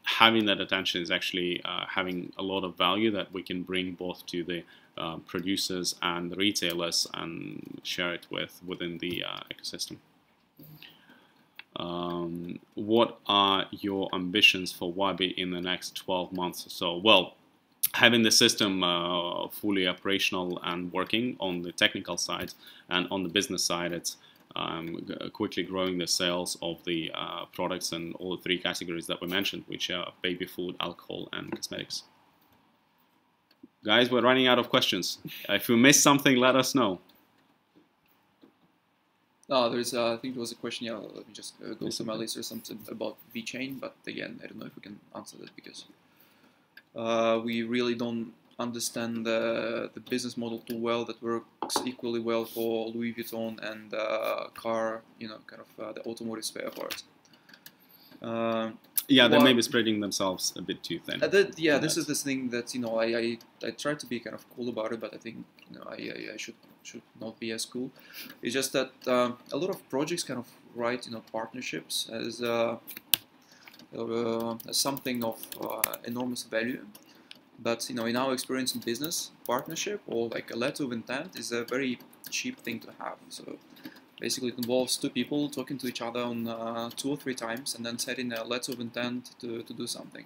Speaker 1: having that attention is actually having a lot of value that we can bring both to the producers and the retailers and share it within the ecosystem. What are your ambitions for WaBi in the next 12 months or so? Well, having the system fully operational and working on the technical side, and on the business side, it's quickly growing the sales of the products and all the three categories that we mentioned, which are baby food, alcohol, and cosmetics. Guys, we're running out of questions. If you missed something, let us know.
Speaker 3: There's, I think there was a question. Yeah, let me just go to my list or something about VeChain, but again, I don't know if we can answer that because we really don't understand the business model too well that works equally well for Louis Vuitton and car, kind of the automotive spare parts.
Speaker 1: Yeah, they may be spreading themselves a bit too thin.
Speaker 3: This is this thing that I try to be kind of cool about it, but I think I should not be as cool. It's just that a lot of projects kind of write partnerships as something of enormous value, but in our experience in business, partnership or like a letter of intent is a very cheap thing to have. So basically, it involves two people talking to each other on 2 or 3 times and then setting a letter of intent to do something.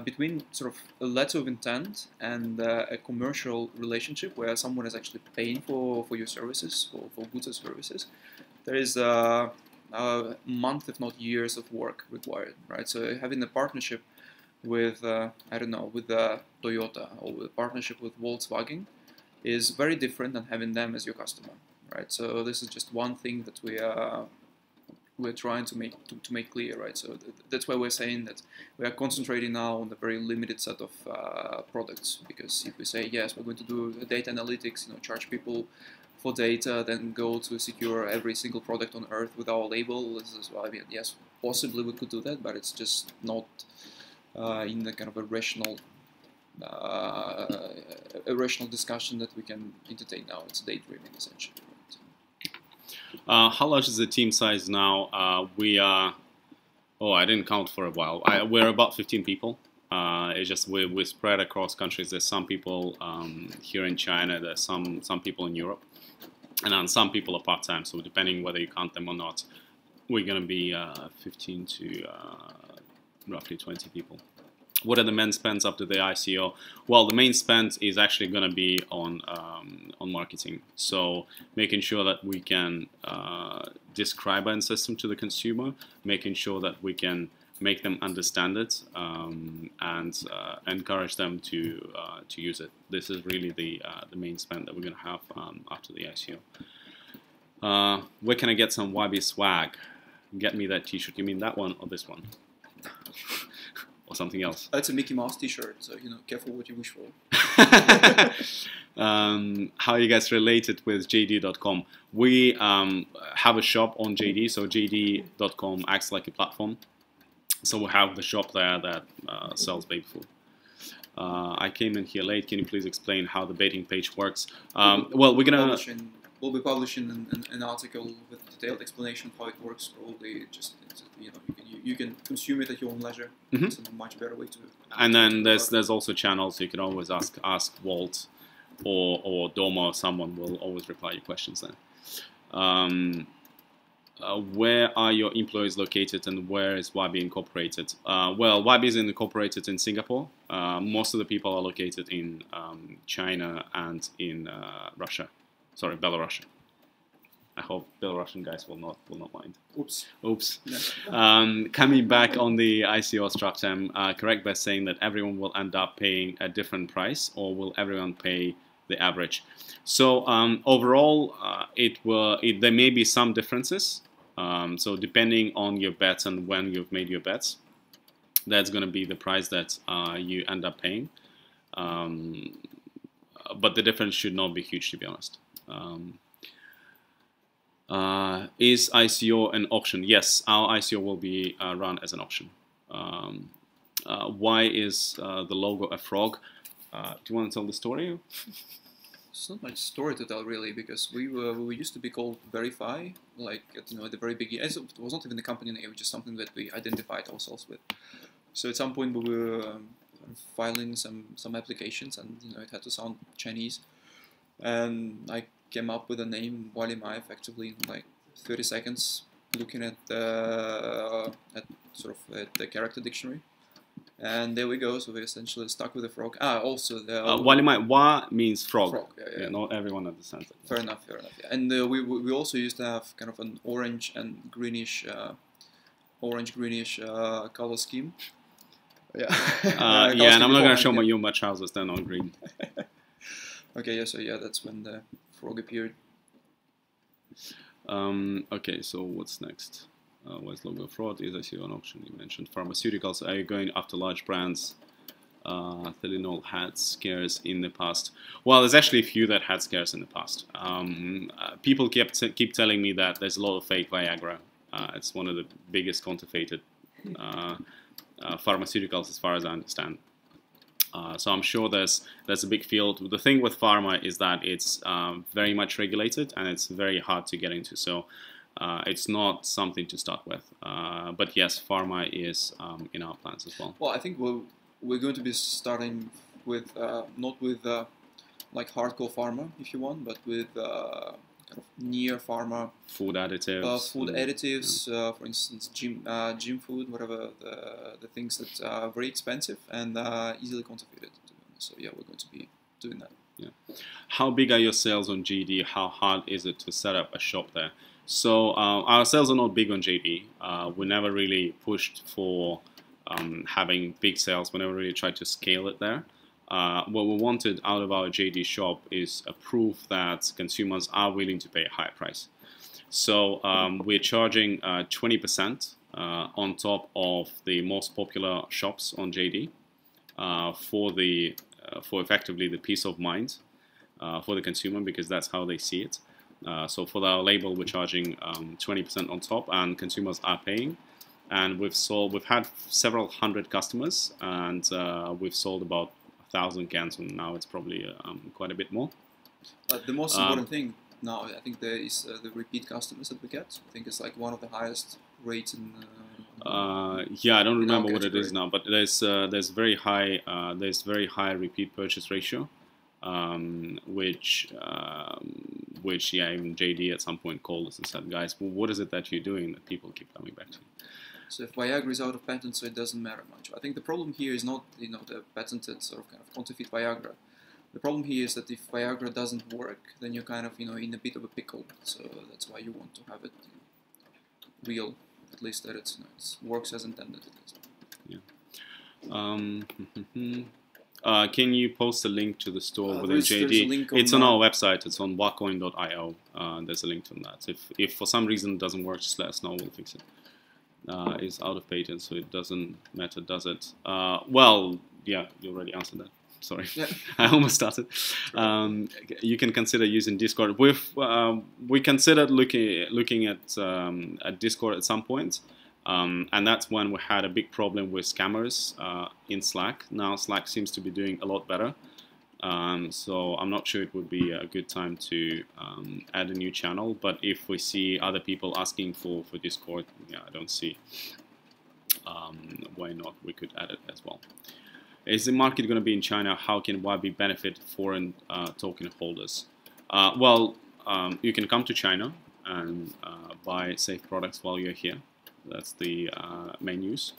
Speaker 3: Between sort of a letter of intent and a commercial relationship where someone is actually paying for your services, for goods or services, there is a month, if not years, of work required, right? So having a partnership with, with Toyota or a partnership with Volkswagen is very different than having them as your customer. Right, so this is just one thing that we're trying to make clear, right? So that's why we're saying that we are concentrating now on a very limited set of products. Because if we say yes, we're going to do data analytics, charge people for data, then go to secure every single product on earth with our label, this is why yes, possibly we could do that, but it's just not in the kind of a rational discussion that we can entertain now. It's daydreaming essentially.
Speaker 1: How large is the team size now? We are, I didn't count for a while. We're about 15 people. It's just we're spread across countries. There's some people here in China. There's some people in Europe, and then some people are part-time. So depending whether you count them or not, we're going to be 15 to roughly 20 people. What are the main spends up to the ICO? Well, the main spend is actually going to be on marketing. So making sure that we can describe our system to the consumer, making sure that we can make them understand it, and encourage them to use it. This is really the main spend that we're going to have after the ICO. Where can I get some WaBi swag? Get me that T-shirt. You mean that one or this one? Or something else?
Speaker 3: It's a Mickey Mouse T-shirt, so careful what you wish for.
Speaker 1: How are you guys related with JD.com? We have a shop on JD, so JD.com acts like a platform. So we have the shop there that sells baby food. I came in here late. Can you please explain how the baiting page works? Well,
Speaker 3: we'll be publishing an article with a detailed explanation of how it works. Probably just you can consume it at your own leisure.
Speaker 1: Mm-hmm.
Speaker 3: It's a much better way to.
Speaker 1: And then there's also channels. You can always ask Walt or Doma, or someone will always reply your questions then. Where are your employees located, and where is WaBi incorporated? Well, WaBi is incorporated in Singapore. Most of the people are located in China and in Russia. Sorry, Belarus. I hope Belarusian guys will not mind. Oops. Yeah. Coming back on the ICO structure, I'm correct by saying that everyone will end up paying a different price, or will everyone pay the average? So overall, there may be some differences. So depending on your bets and when you've made your bets, that's going to be the price that you end up paying. But the difference should not be huge, to be honest. Is ICO an auction? Yes, our ICO will be run as an auction. Why is the logo a frog? Do you want to tell the story?
Speaker 3: It's not much story to tell really, because we used to be called Verify, like at the very beginning. It was not even the company name, just something that we identified ourselves with. So at some point we were filing some applications, and it had to sound Chinese, and I came up with a name Walimai effectively in like 30 seconds, looking at the character dictionary. And there we go. So we essentially stuck with the frog. Also the
Speaker 1: Walimai, Wa means frog.
Speaker 3: Yeah.
Speaker 1: Not everyone understands it.
Speaker 3: Fair enough. Yeah. And we also used to have kind of an orange and greenish color scheme. Yeah.
Speaker 1: Yeah, and I'm not gonna show you my trousers. They're not green.
Speaker 3: Okay. Yeah. So yeah, that's when the frog appeared.
Speaker 1: Okay. So what's next? Where's logo fraud? Is ICO an auction? You mentioned pharmaceuticals. Are you going after large brands Thelinol had scares in the past. Well, there's actually a few that had scares in the past. People keep telling me that there's a lot of fake Viagra. It's one of the biggest counterfeited pharmaceuticals, as far as I understand. So I'm sure there's a big field. The thing with pharma is that it's very much regulated and it's very hard to get into. So it's not something to start with. But yes, pharma is in our plans as well.
Speaker 3: Well, I think we're going to be starting with not with like hardcore pharma, if you want, but with kind of near pharma.
Speaker 1: Food additives.
Speaker 3: For instance, gym food, whatever the things that are very expensive and easily counterfeited. So yeah, we're going to be doing that.
Speaker 1: Yeah. How big are your sales on JD? How hard is it to set up a shop there? So our sales are not big on JD. We never really pushed for having big sales. We never really tried to scale it there. What we wanted out of our JD shop is a proof that consumers are willing to pay a higher price. So we're charging 20% on top of the most popular shops on JD for effectively the peace of mind for the consumer, because that's how they see it. So for our label, we're charging 20% on top, and consumers are paying. And we've had several hundred customers, and we've sold about 1,000 cans, and now it's probably quite a bit more.
Speaker 3: The most important thing now, I think, there is the repeat customers that we get. I think it's like one of the highest rates in.
Speaker 1: Yeah, I don't remember what it is now, but there's very high repeat purchase ratio, which yeah, even JD at some point called us and said, guys, well, what is it that you're doing that people keep coming back to?
Speaker 3: So if Viagra is out of patent, so it doesn't matter much. I think the problem here is not the patented sort of kind of counterfeit Viagra. The problem here is that if Viagra doesn't work, then you're kind of in a bit of a pickle. So that's why you want to have it real, at least that it works as intended.
Speaker 1: Yeah. Can you post a link to the store within JD?
Speaker 3: There's a link
Speaker 1: it's on our website. It's on wacoin.io. There's a link to that. If for some reason it doesn't work, just let us know. We'll fix it. It's out of patent, so it doesn't matter, does it? Well, yeah, you already answered that. Sorry, yeah. I almost started. You can consider using Discord. We considered looking at Discord at some point, and that's when we had a big problem with scammers in Slack. Now Slack seems to be doing a lot better, so I'm not sure it would be a good time to add a new channel. But if we see other people asking for Discord, yeah, I don't see why not. We could add it as well. Is the market going to be in China? How can WaBi benefit foreign token holders? Well, you can come to China and buy safe products while you're here. That's the main use.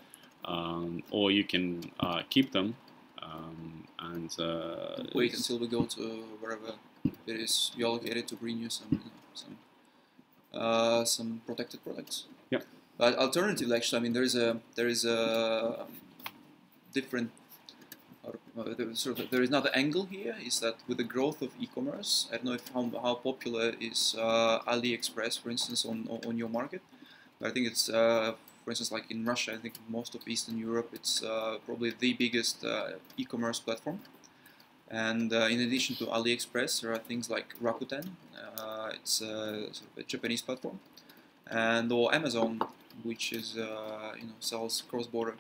Speaker 1: Or you can keep them and
Speaker 3: wait until we go to wherever it is you allocated to bring you some protected products.
Speaker 1: Yeah.
Speaker 3: But alternatively, actually, I mean, there is a different. There is another angle here, is that with the growth of e-commerce, I don't know how popular is Aliexpress, for instance, on your market, but I think it's, for instance, like in Russia, I think most of Eastern Europe, it's probably the biggest e-commerce platform. And in addition to Aliexpress, there are things like Rakuten, it's sort of a Japanese platform, or Amazon, which is sells cross-border.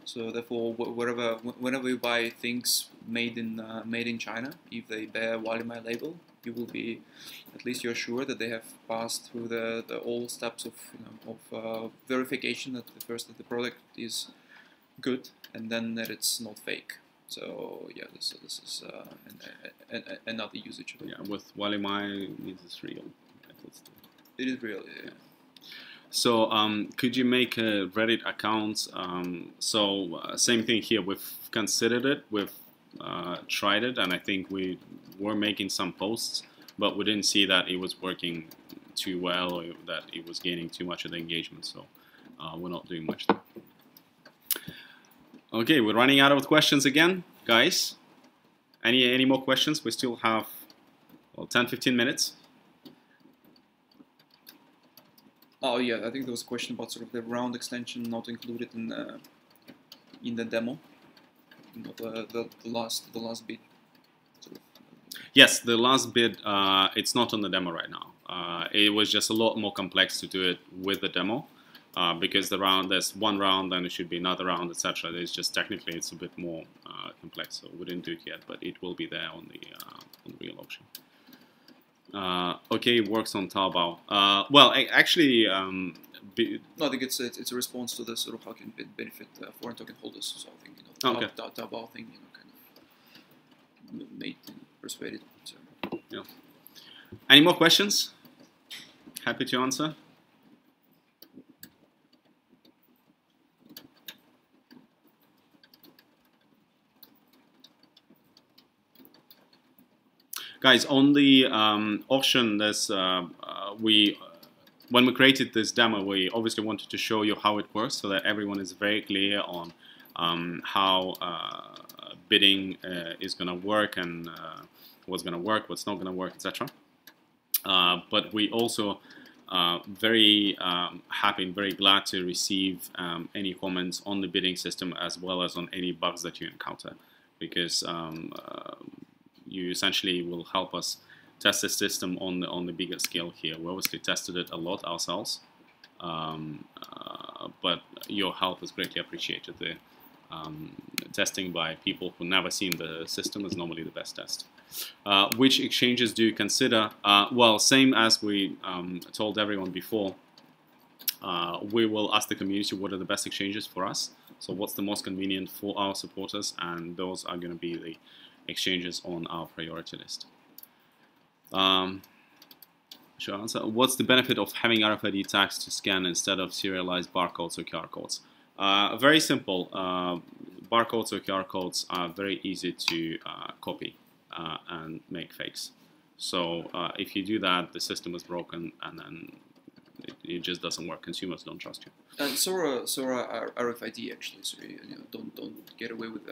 Speaker 3: So therefore, whenever you buy things made in China, if they bear Walimai label, you will be, at least you're sure that they have passed through the all steps of verification that that the product is good, and then that it's not fake. So yeah, this is another usage of it.
Speaker 1: Yeah, with Walimai, it is real.
Speaker 3: It is real. Yeah.
Speaker 1: So could you make a Reddit account? Same thing here. We've considered it. We've tried it, and I think we were making some posts, but we didn't see that it was working too well, or that it was gaining too much of the engagement. So we're not doing much there. Okay, we're running out of questions again, guys. Any more questions? We still have 10-15 minutes.
Speaker 3: Oh yeah, I think there was a question about sort of the round extension not included in the demo. you know, the last bit. Sort of.
Speaker 1: Yes, the last bit. It's not on the demo right now. It was just a lot more complex to do it with the demo. Because there's one round, then it should be another round, etc. There's just technically it's a bit more complex, so we didn't do it yet, but it will be there on the real auction. Okay, it works on Taobao. Well, actually,
Speaker 3: no, I think it's a response to the sort of how can it benefit foreign token holders. So I think, you know, the Taobao thing, you know, kind of made persuaded. So.
Speaker 1: Yeah. Any more questions? Happy to answer. Guys, on the auction, there's when we created this demo, we obviously wanted to show you how it works so that everyone is very clear on how bidding is going to work and what's going to work, what's not going to work, etc. But we also very happy and very glad to receive any comments on the bidding system as well as on any bugs that you encounter, because you essentially will help us test the system on the bigger scale here. We obviously tested it a lot ourselves, but your help is greatly appreciated. The testing by people who never seen the system is normally the best test. Which exchanges do you consider? Well, same as we told everyone before, we will ask the community what are the best exchanges for us. So what's the most convenient for our supporters, and those are going to be the exchanges on our priority list. Shall I answer? What's the benefit of having RFID tags to scan instead of serialized barcodes or QR codes? Very simple. Barcodes or QR codes are very easy to copy and make fakes. So if you do that, the system is broken, and then it just doesn't work. Consumers don't trust you.
Speaker 3: And Sora RFID actually. So you know, don't get away with.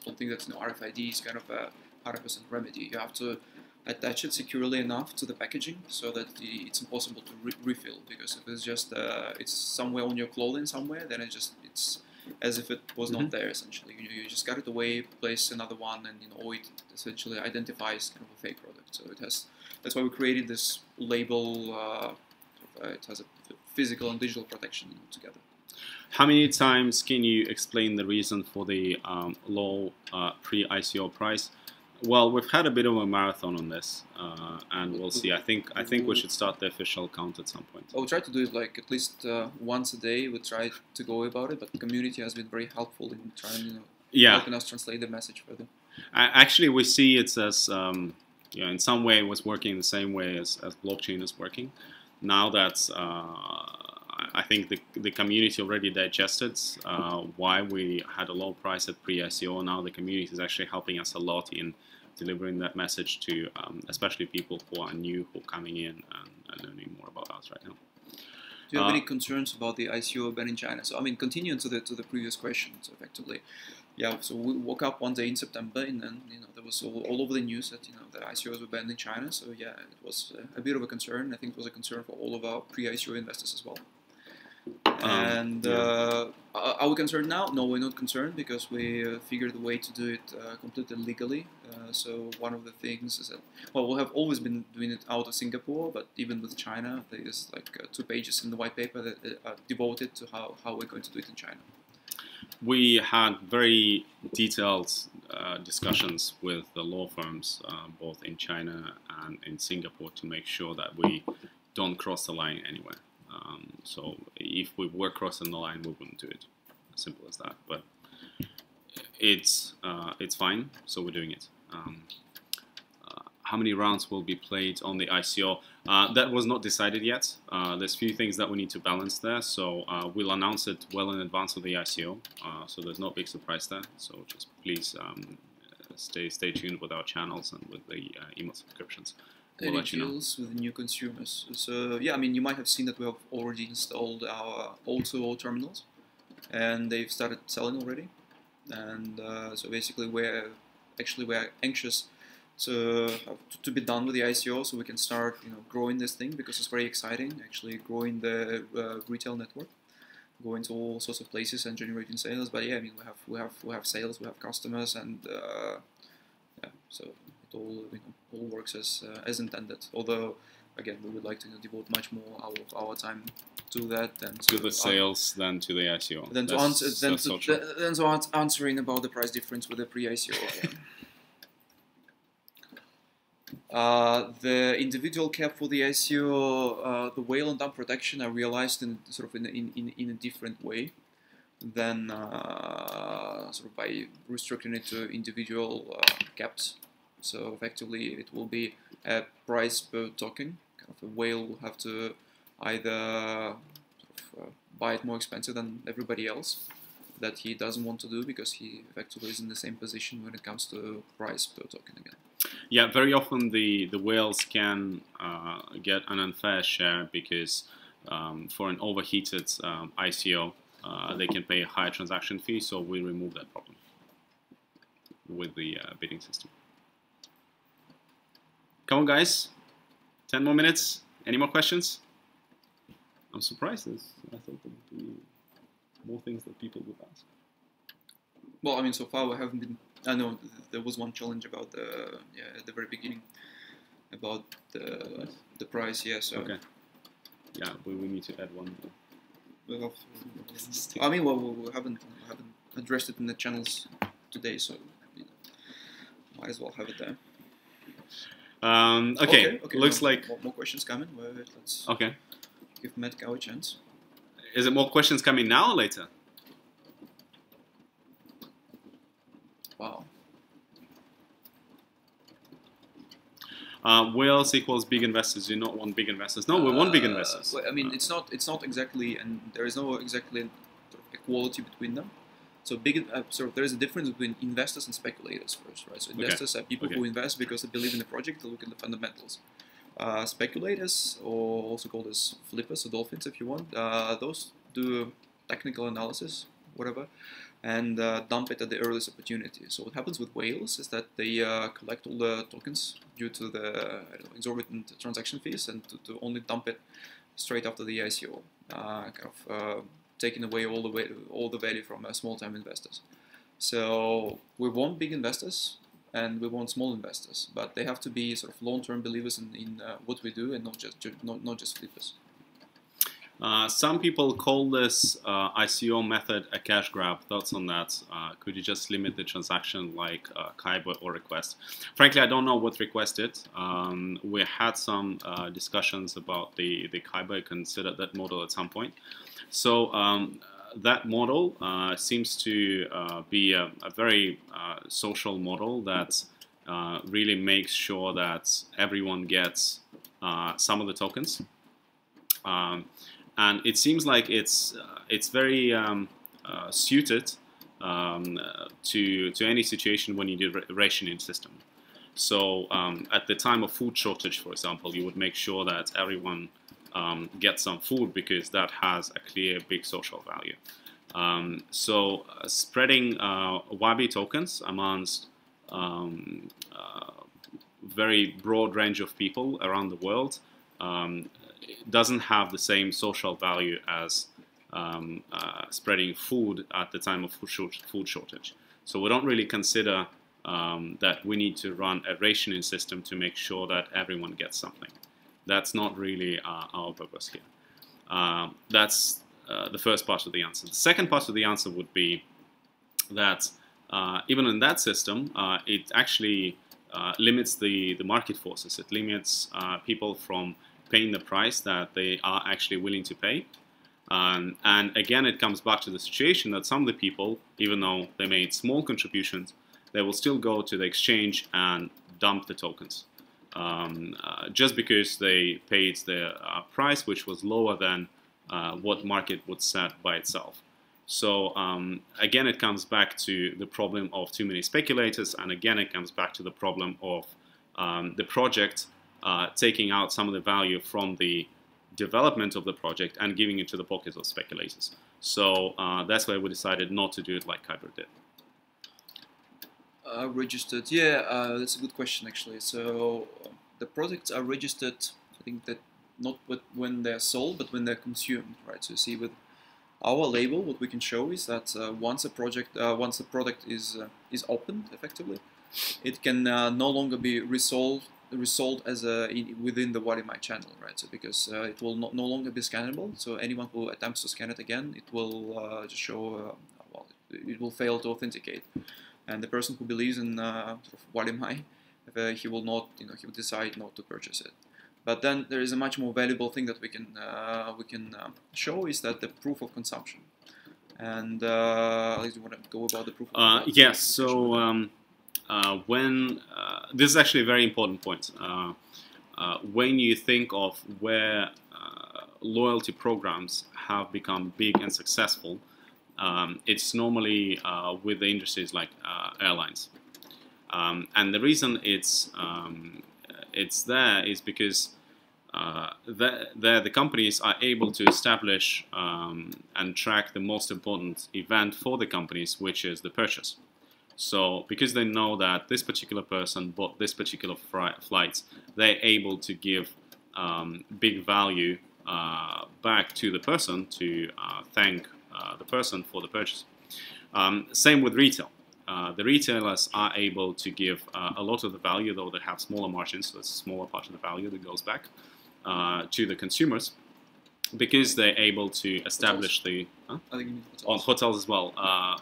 Speaker 3: Don't think that, you know, RFID is kind of a 100% remedy. You have to attach it securely enough to the packaging so that it's impossible to refill. Because if it's just it's somewhere on your clothing somewhere, then it's as if it was not there essentially. You just got it away, place another one, and you know it essentially identifies kind of a fake product. So it has. That's why we created this label. It has a physical and digital protection together.
Speaker 1: How many times can you explain the reason for the low pre-ICO price? Well, we've had a bit of a marathon on this, and we'll see. I think we should start the official count at some point.
Speaker 3: We'll try to do it like at least once a day. We try to go about it, but the community has been very helpful in trying, you know, helping us translate the message further. Actually,
Speaker 1: we see it as you know, in some way it was working the same way as blockchain is working. Now that I think the community already digested why we had a low price at pre-ICO. Now the community is actually helping us a lot in delivering that message to especially people who are new, who are coming in and learning more about us right now.
Speaker 3: Do you have any concerns about the ICO ban in China? So I mean, continuing to the previous question, so effectively, yeah. So we woke up one day in September, and then, you know, there was all over the news that, you know, the ICOs were banned in China. So yeah, it was a bit of a concern. I think it was a concern for all of our pre-ICO investors as well. And are we concerned now? No, we're not concerned, because we figured a way to do it completely legally. So one of the things is that, well, we have always been doing it out of Singapore, but even with China, there's like 2 pages in the white paper that are devoted to how we're going to do it in China.
Speaker 1: We had very detailed discussions with the law firms, both in China and in Singapore, to make sure that we don't cross the line anywhere. So if we were crossing the line, we wouldn't do it. As simple as that. But it's fine, so we're doing it. How many rounds will be played on the ICO? That was not decided yet. There's a few things that we need to balance there, so we'll announce it well in advance of the ICO. So there's no big surprise there. So just please stay tuned with our channels and with the email subscriptions. We'll
Speaker 3: Any deals with new consumers? So yeah, I mean, you might have seen that we have already installed our O2O terminals, and they've started selling already. And so basically, we're anxious to be done with the ICO, so we can start, you know, growing this thing, because it's very exciting, actually growing the retail network. going to all sorts of places and generating sales. But yeah, I mean, we have sales, we have customers, and yeah, so it all all works as intended. Although again, we would like to devote much more of our time to that than
Speaker 1: to the sales than to the ICO.
Speaker 3: Than to answering about the price difference with the pre-ICO. The individual cap for the ICO, the whale and dump protection, are realized in sort of in a different way than sort of by restricting it to individual caps. So effectively, it will be a price per token. Kind of a whale will have to either sort of, buy it more expensive than everybody else, that he doesn't want to do because he effectively is in the same position when it comes to price per token again.
Speaker 1: Yeah, very often the whales can get an unfair share because for an overheated ICO, they can pay a higher transaction fee, so we remove that problem with the bidding system. Come on, guys. 10 more minutes. Any more questions? I'm surprised. I thought there would be more things that people would ask.
Speaker 3: Well, I mean, so far we haven't been. I know there was one challenge about the at the very beginning about the price. Yeah. So. Okay.
Speaker 1: Yeah, we need to add one more.
Speaker 3: We'll I mean, well, we haven't addressed it in the channels today, so might as well have it there.
Speaker 1: Okay. Looks like
Speaker 3: more questions coming. Let's give Matt Cow a chance.
Speaker 1: Is it more questions coming now or later?
Speaker 3: Wow.
Speaker 1: Whales equals big investors. Do you not want big investors? No, we want big investors.
Speaker 3: Well, I mean, it's not exactly, and there is no exactly equality between them. So there is a difference between investors and speculators first, right? So investors are people who invest because they believe in the project, they look at the fundamentals. Speculators, or also called as flippers or dolphins if you want, those do technical analysis, whatever, and dump it at the earliest opportunity. So what happens with whales is that they collect all the tokens due to the exorbitant transaction fees and to only dump it straight after the ICO, taking away all the value from small-time investors. So we want big investors and we want small investors, but they have to be sort of long-term believers in what we do and not just flippers.
Speaker 1: Some people call this ICO method a cash grab. Thoughts on that? Could you just limit the transaction like Kyber or Request? Frankly, I don't know what Request did. We had some discussions about the Kyber. I considered that model at some point. So that model seems to be a very social model that really makes sure that everyone gets some of the tokens. And it seems like it's very suited to any situation when you do a rationing system. So at the time of food shortage, for example, you would make sure that everyone gets some food because that has a clear big social value. So spreading WaBi tokens amongst very broad range of people around the world doesn't have the same social value as spreading food at the time of food shortage. So we don't really consider that we need to run a rationing system to make sure that everyone gets something. That's not really our purpose here. That's the first part of the answer. The second part of the answer would be that even in that system, it actually limits the market forces. It limits people from paying the price that they are actually willing to pay. And again, it comes back to the situation that some of the people, even though they made small contributions, they will still go to the exchange and dump the tokens. Just because they paid the price, which was lower than what market would set by itself. So again, it comes back to the problem of too many speculators, and again, it comes back to the problem of the project taking out some of the value from the development of the project and giving it to the pockets of speculators. So that's why we decided not to do it like Kyber did.
Speaker 3: Registered, yeah, that's a good question actually. So the projects are registered, I think that not when they're sold, but when they're consumed, right? So you see with Our label, what we can show is that once a product is opened effectively, it can no longer be resold as within the Walimai channel, right? So because it will no longer be scannable, so anyone who attempts to scan it again, it will just show well, it will fail to authenticate, and the person who believes in sort of Walimai, he will not, he will decide not to purchase it. But then there is a much more valuable thing that we can show is that the proof of consumption. And Alex, do you want to go about the proof of consumption?
Speaker 1: Yes. So when this is actually a very important point. When you think of where loyalty programs have become big and successful, it's normally with the industries like airlines. And the reason it's there is because the companies are able to establish and track the most important event for the companies, which is the purchase. So because they know that this particular person bought this particular flight, they're able to give big value back to the person to thank the person for the purchase. Same with retail. The retailers are able to give a lot of the value, though they have smaller margins, so it's a smaller part of the value that goes back to the consumers, because they're able to establish
Speaker 3: hotels? I think you mean hotels.
Speaker 1: Hotels as well.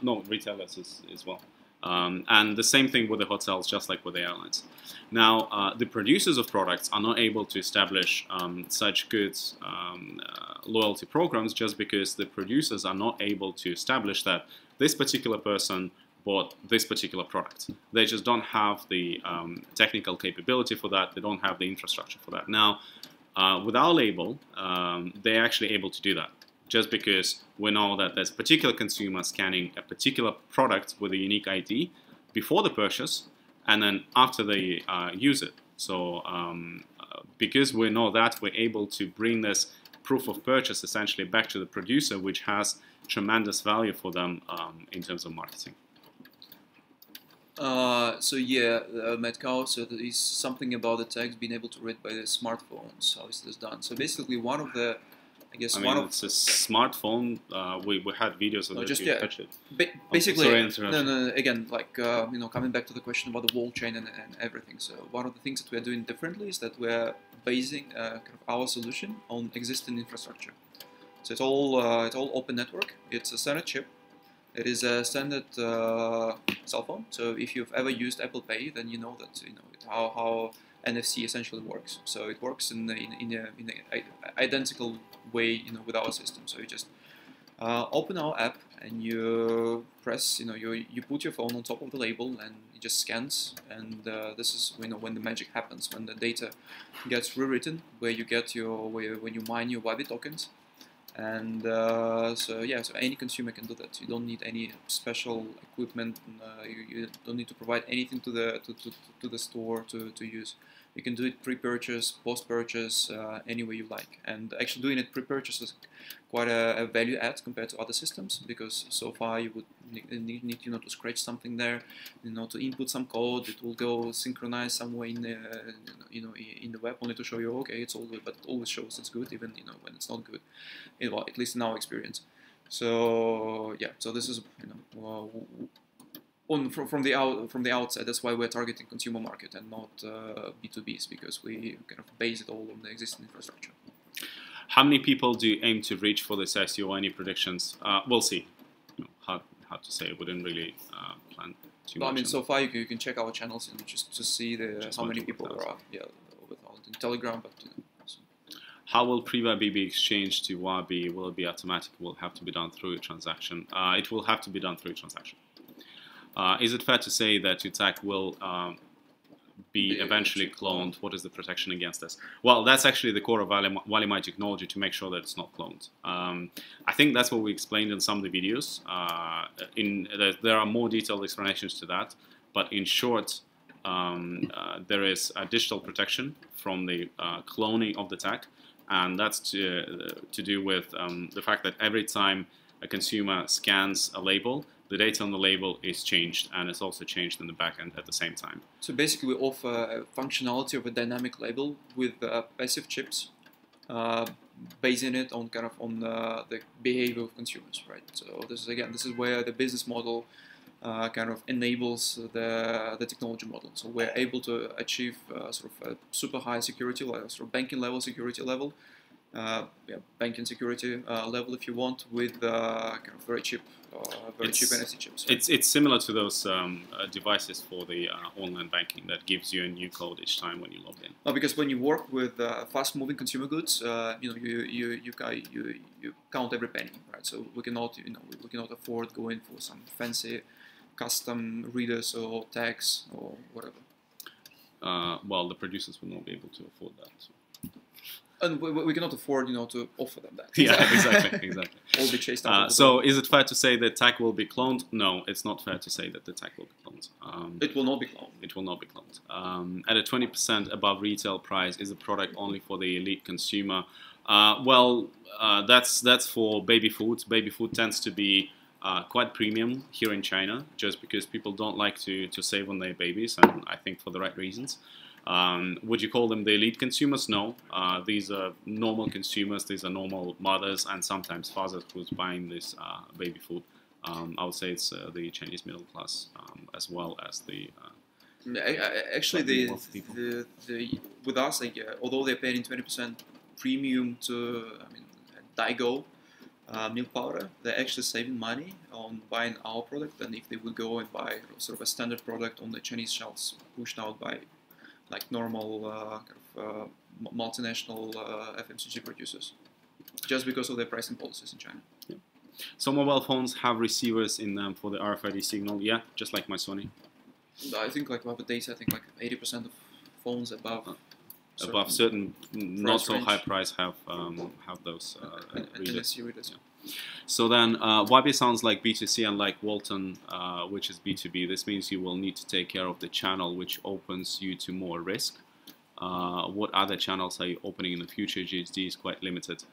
Speaker 1: No, retailers as well. And the same thing with the hotels, just like with the airlines. Now, the producers of products are not able to establish such good loyalty programs just because the producers are not able to establish that this particular person bought this particular product. They just don't have the technical capability for that. They don't have the infrastructure for that. Now, with our label, they're actually able to do that, just because we know that there's a particular consumer scanning a particular product with a unique ID before the purchase, and then after they use it. So because we know that, we're able to bring this proof of purchase essentially back to the producer, which has tremendous value for them in terms of marketing.
Speaker 3: So yeah, Metcalf, so there is something about the tags being able to read by the smartphones. How is this done? So basically one of the, I guess
Speaker 1: it's a smartphone. We had videos of
Speaker 3: no,
Speaker 1: it.
Speaker 3: Just,
Speaker 1: touch it.
Speaker 3: Basically,
Speaker 1: sorry,
Speaker 3: no, again, like, coming back to the question about the wall chain and everything. So one of the things that we're doing differently is that we're basing kind of our solution on existing infrastructure. So it's all open network. It's a standard chip. It is a standard cell phone. So if you've ever used Apple Pay, then you know that how NFC essentially works. So it works in an identical way, with our system. So you just open our app and you press, you put your phone on top of the label and it just scans. And this is when the magic happens, when the data gets rewritten, where you get when you mine your WaBi tokens. And so any consumer can do that. You don't need any special equipment. You don't need to provide anything to the store to use. You can do it pre-purchase, post-purchase, any way you like. And actually doing it pre-purchase is quite a value add compared to other systems, because so far you would need to scratch something there, to input some code. It will go synchronize somewhere in the in the web, only to show you, okay, it's all good, but it always shows it's good even when it's not good, well, at least in our experience. So yeah, so this is from the outside. That's why we're targeting consumer market and not B2Bs, because we kind of base it all on the existing infrastructure.
Speaker 1: How many people do you aim to reach for this ICO? Any predictions? We'll see. Hard to say. We didn't really plan too much.
Speaker 3: I mean, so far you can check our channels and just to see how many people there are. Yeah, in Telegram, but so.
Speaker 1: How will pre-WaBi be exchanged to WaBi? Will it be automatic? Will it have to be done through a transaction? It will have to be done through a transaction. Is it fair to say that your tag will be eventually cloned? What is the protection against this? Well, that's actually the core of Walimai technology, to make sure that it's not cloned. I think that's what we explained in some of the videos. There are more detailed explanations to that, but in short, there is a digital protection from the cloning of the tag, and that's to do with the fact that every time a consumer scans a label, the data on the label is changed, and it's also changed in the backend at the same time.
Speaker 3: So basically, we offer a functionality of a dynamic label with passive chips, basing it on kind of on the behavior of consumers, right? So this is where the business model kind of enables the technology model. So we're able to achieve sort of a super high security level, sort of banking level security level, banking security level, if you want, with kind of very cheap NFC chips. Right?
Speaker 1: It's similar to those devices for the online banking that gives you a new code each time when you log in.
Speaker 3: No, because when you work with fast-moving consumer goods, you count every penny, right? So we cannot afford going for some fancy custom readers or tags or whatever.
Speaker 1: Well, the producers will not be able to afford that. So.
Speaker 3: And we cannot afford, to offer them that.
Speaker 1: Yeah, exactly.
Speaker 3: All be chased out.
Speaker 1: So, is it fair to say that tag will be cloned? No, it's not fair to say that the tag will be cloned.
Speaker 3: It will not be cloned.
Speaker 1: It will not be cloned. At a 20% above retail price, is the product only for the elite consumer? That's for baby food. Baby food tends to be quite premium here in China, just because people don't like to save on their babies, and I think for the right reasons. Would you call them the elite consumers? No. These are normal consumers. These are normal mothers and sometimes fathers who's buying this baby food. I would say it's the Chinese middle class as well as the.
Speaker 3: Actually, with us, although they're paying 20% premium to, Daigou milk powder, they're actually saving money on buying our product than if they would go and buy sort of a standard product on the Chinese shelves pushed out by like normal multinational FMCG producers, just because of their pricing policies in China.
Speaker 1: Yeah. So mobile phones have receivers in them for the RFID signal, yeah, just like my Sony.
Speaker 3: I think like we have a data. I think like 80% of phones above
Speaker 1: certain not so high price have those readers.
Speaker 3: readers.
Speaker 1: Yeah. So then, WaBi sounds like B2C, unlike Walton, which is B2B. This means you will need to take care of the channel, which opens you to more risk. What other channels are you opening in the future? GHD is quite limited.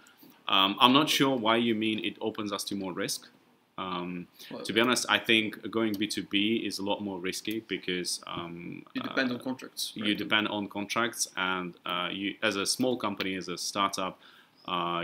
Speaker 1: I'm not sure why you mean it opens us to more risk. To be honest, I think going B2B is a lot more risky because
Speaker 3: you depend on contracts. Right?
Speaker 1: You depend on contracts, and you, as a small company, as a startup,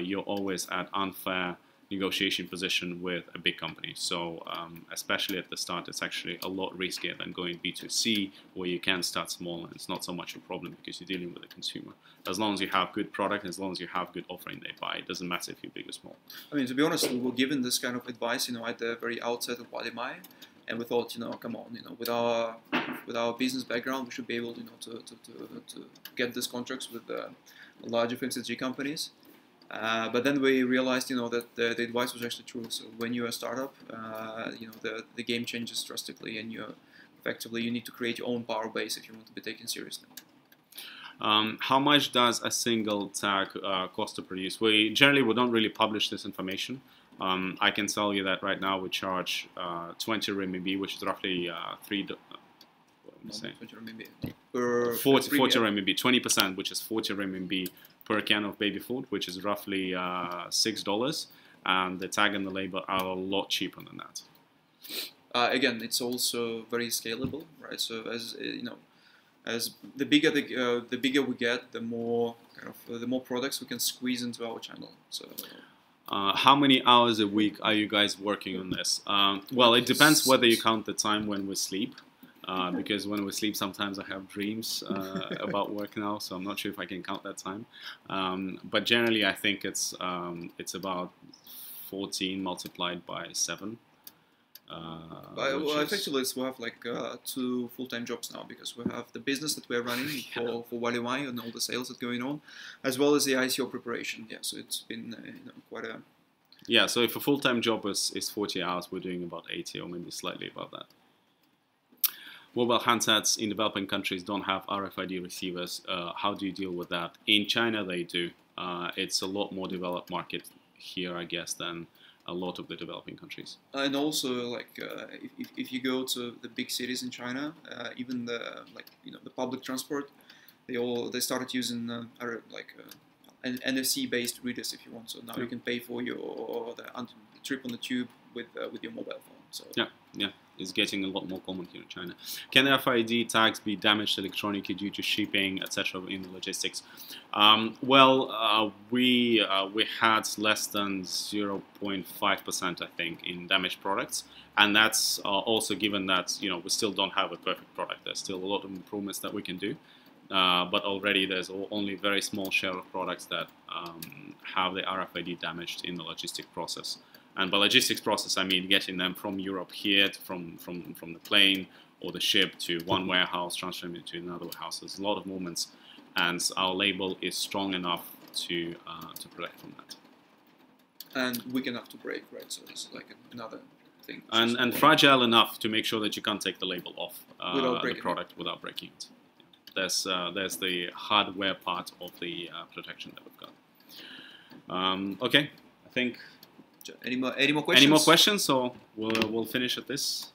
Speaker 1: you're always at unfair negotiation position with a big company. So especially at the start, it's actually a lot riskier than going B2C, where you can start small and it's not so much a problem because you're dealing with a consumer. As long as you have good product, as long as you have good offering, they buy. It doesn't matter if you're big or small.
Speaker 3: I mean, to be honest, we were given this kind of advice, at the very outset of Walimai, and we thought, come on, with our business background, we should be able, to get these contracts with large FMCG companies. But then we realized, that the advice was actually true. So when you're a startup, the game changes drastically, and you need to create your own power base if you want to be taken seriously.
Speaker 1: How much does a single tag cost to produce? We don't really publish this information. I can tell you that right now we charge 20 RMB, which is roughly 40 RMB, 20%, which is 40 RMB per can of baby food, which is roughly $6, and the tag and the label are a lot cheaper than that.
Speaker 3: Again, it's also very scalable, right? So as the bigger we get, the more products we can squeeze into our channel. So.
Speaker 1: How many hours a week are you guys working on this? Well, it depends whether you count the time when we sleep. Because when we sleep, sometimes I have dreams about work now, so I'm not sure if I can count that time. But generally, I think it's about 14 multiplied by 7.
Speaker 3: Effectively, we have like 2 full-time jobs now, because we have the business that we're running for Walimai and all the sales that's going on, as well as the ICO preparation. Yeah, so it's been quite a...
Speaker 1: Yeah, so if a full-time job is 40 hours, we're doing about 80 or maybe slightly above that. Mobile handsets in developing countries don't have RFID receivers. How do you deal with that? In China, they do. It's a lot more developed market here, I guess, than a lot of the developing countries.
Speaker 3: And also, if you go to the big cities in China, even the public transport, they started using NFC-based readers, if you want. So now you can pay for the trip on the tube with your mobile phone. So
Speaker 1: yeah. is getting a lot more common here in China. Can RFID tags be damaged electronically due to shipping, etc. in the logistics? We had less than 0.5%, I think, in damaged products, and that's also given that we still don't have a perfect product. There's still a lot of improvements that we can do, but already there's only a very small share of products that have the RFID damaged in the logistic process. And by logistics process, I mean getting them from Europe here, from the plane or the ship to one warehouse, transferring it to another warehouse. There's a lot of movements, and our label is strong enough to protect from that.
Speaker 3: And weak enough to break, right? So it's like another thing.
Speaker 1: And fragile enough to make sure that you can't take the label off the product without breaking it. There's the hardware part of the protection that we've got. Okay, I think.
Speaker 3: Any more questions?
Speaker 1: Any more questions? So we'll finish at this.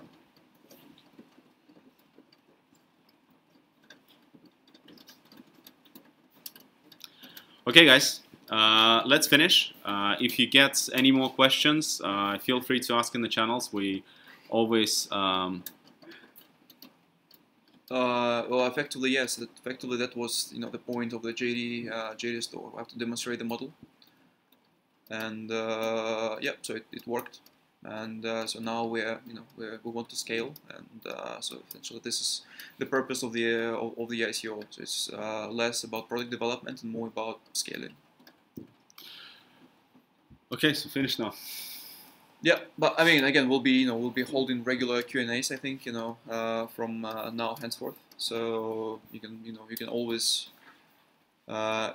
Speaker 1: Okay, guys, let's finish. If you get any more questions, feel free to ask in the channels. We always.
Speaker 3: Well, effectively, yes. Effectively, that was the point of the JD store. We have to demonstrate the model. And yeah, so it worked, and so now we want to scale, and so essentially this is the purpose of the ICO. So it's less about product development and more about scaling.
Speaker 1: Okay, so finish now.
Speaker 3: Yeah, but I mean, again, we'll be holding regular Q&As, I think, from now henceforth. So you can always.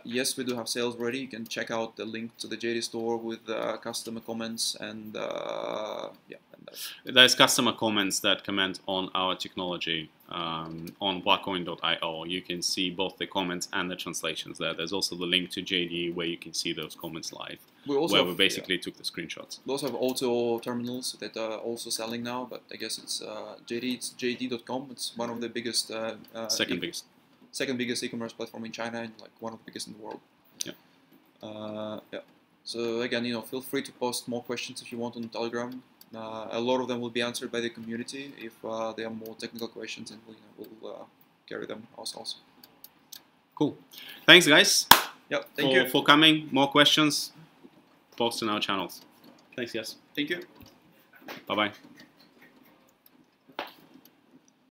Speaker 3: Yes, we do have sales ready. You can check out the link to the JD store with customer comments and yeah.
Speaker 1: There's customer comments that comment on our technology on wacoin.io. You can see both the comments and the translations there. There's also the link to JD where you can see those comments live. We basically took the screenshots.
Speaker 3: We also have auto terminals that are also selling now, but I guess it's JD. It's JD.com. It's one of the biggest. Second biggest e-commerce platform in China, and like one of the biggest in the world.
Speaker 1: Yeah.
Speaker 3: Yeah. So again, feel free to post more questions if you want on Telegram. A lot of them will be answered by the community. If there are more technical questions, and we'll carry them ourselves.
Speaker 1: Cool. Thanks, guys.
Speaker 3: Yeah. Thank you
Speaker 1: for coming. More questions, post in our channels. Thanks, guys.
Speaker 3: Thank you.
Speaker 1: Bye bye.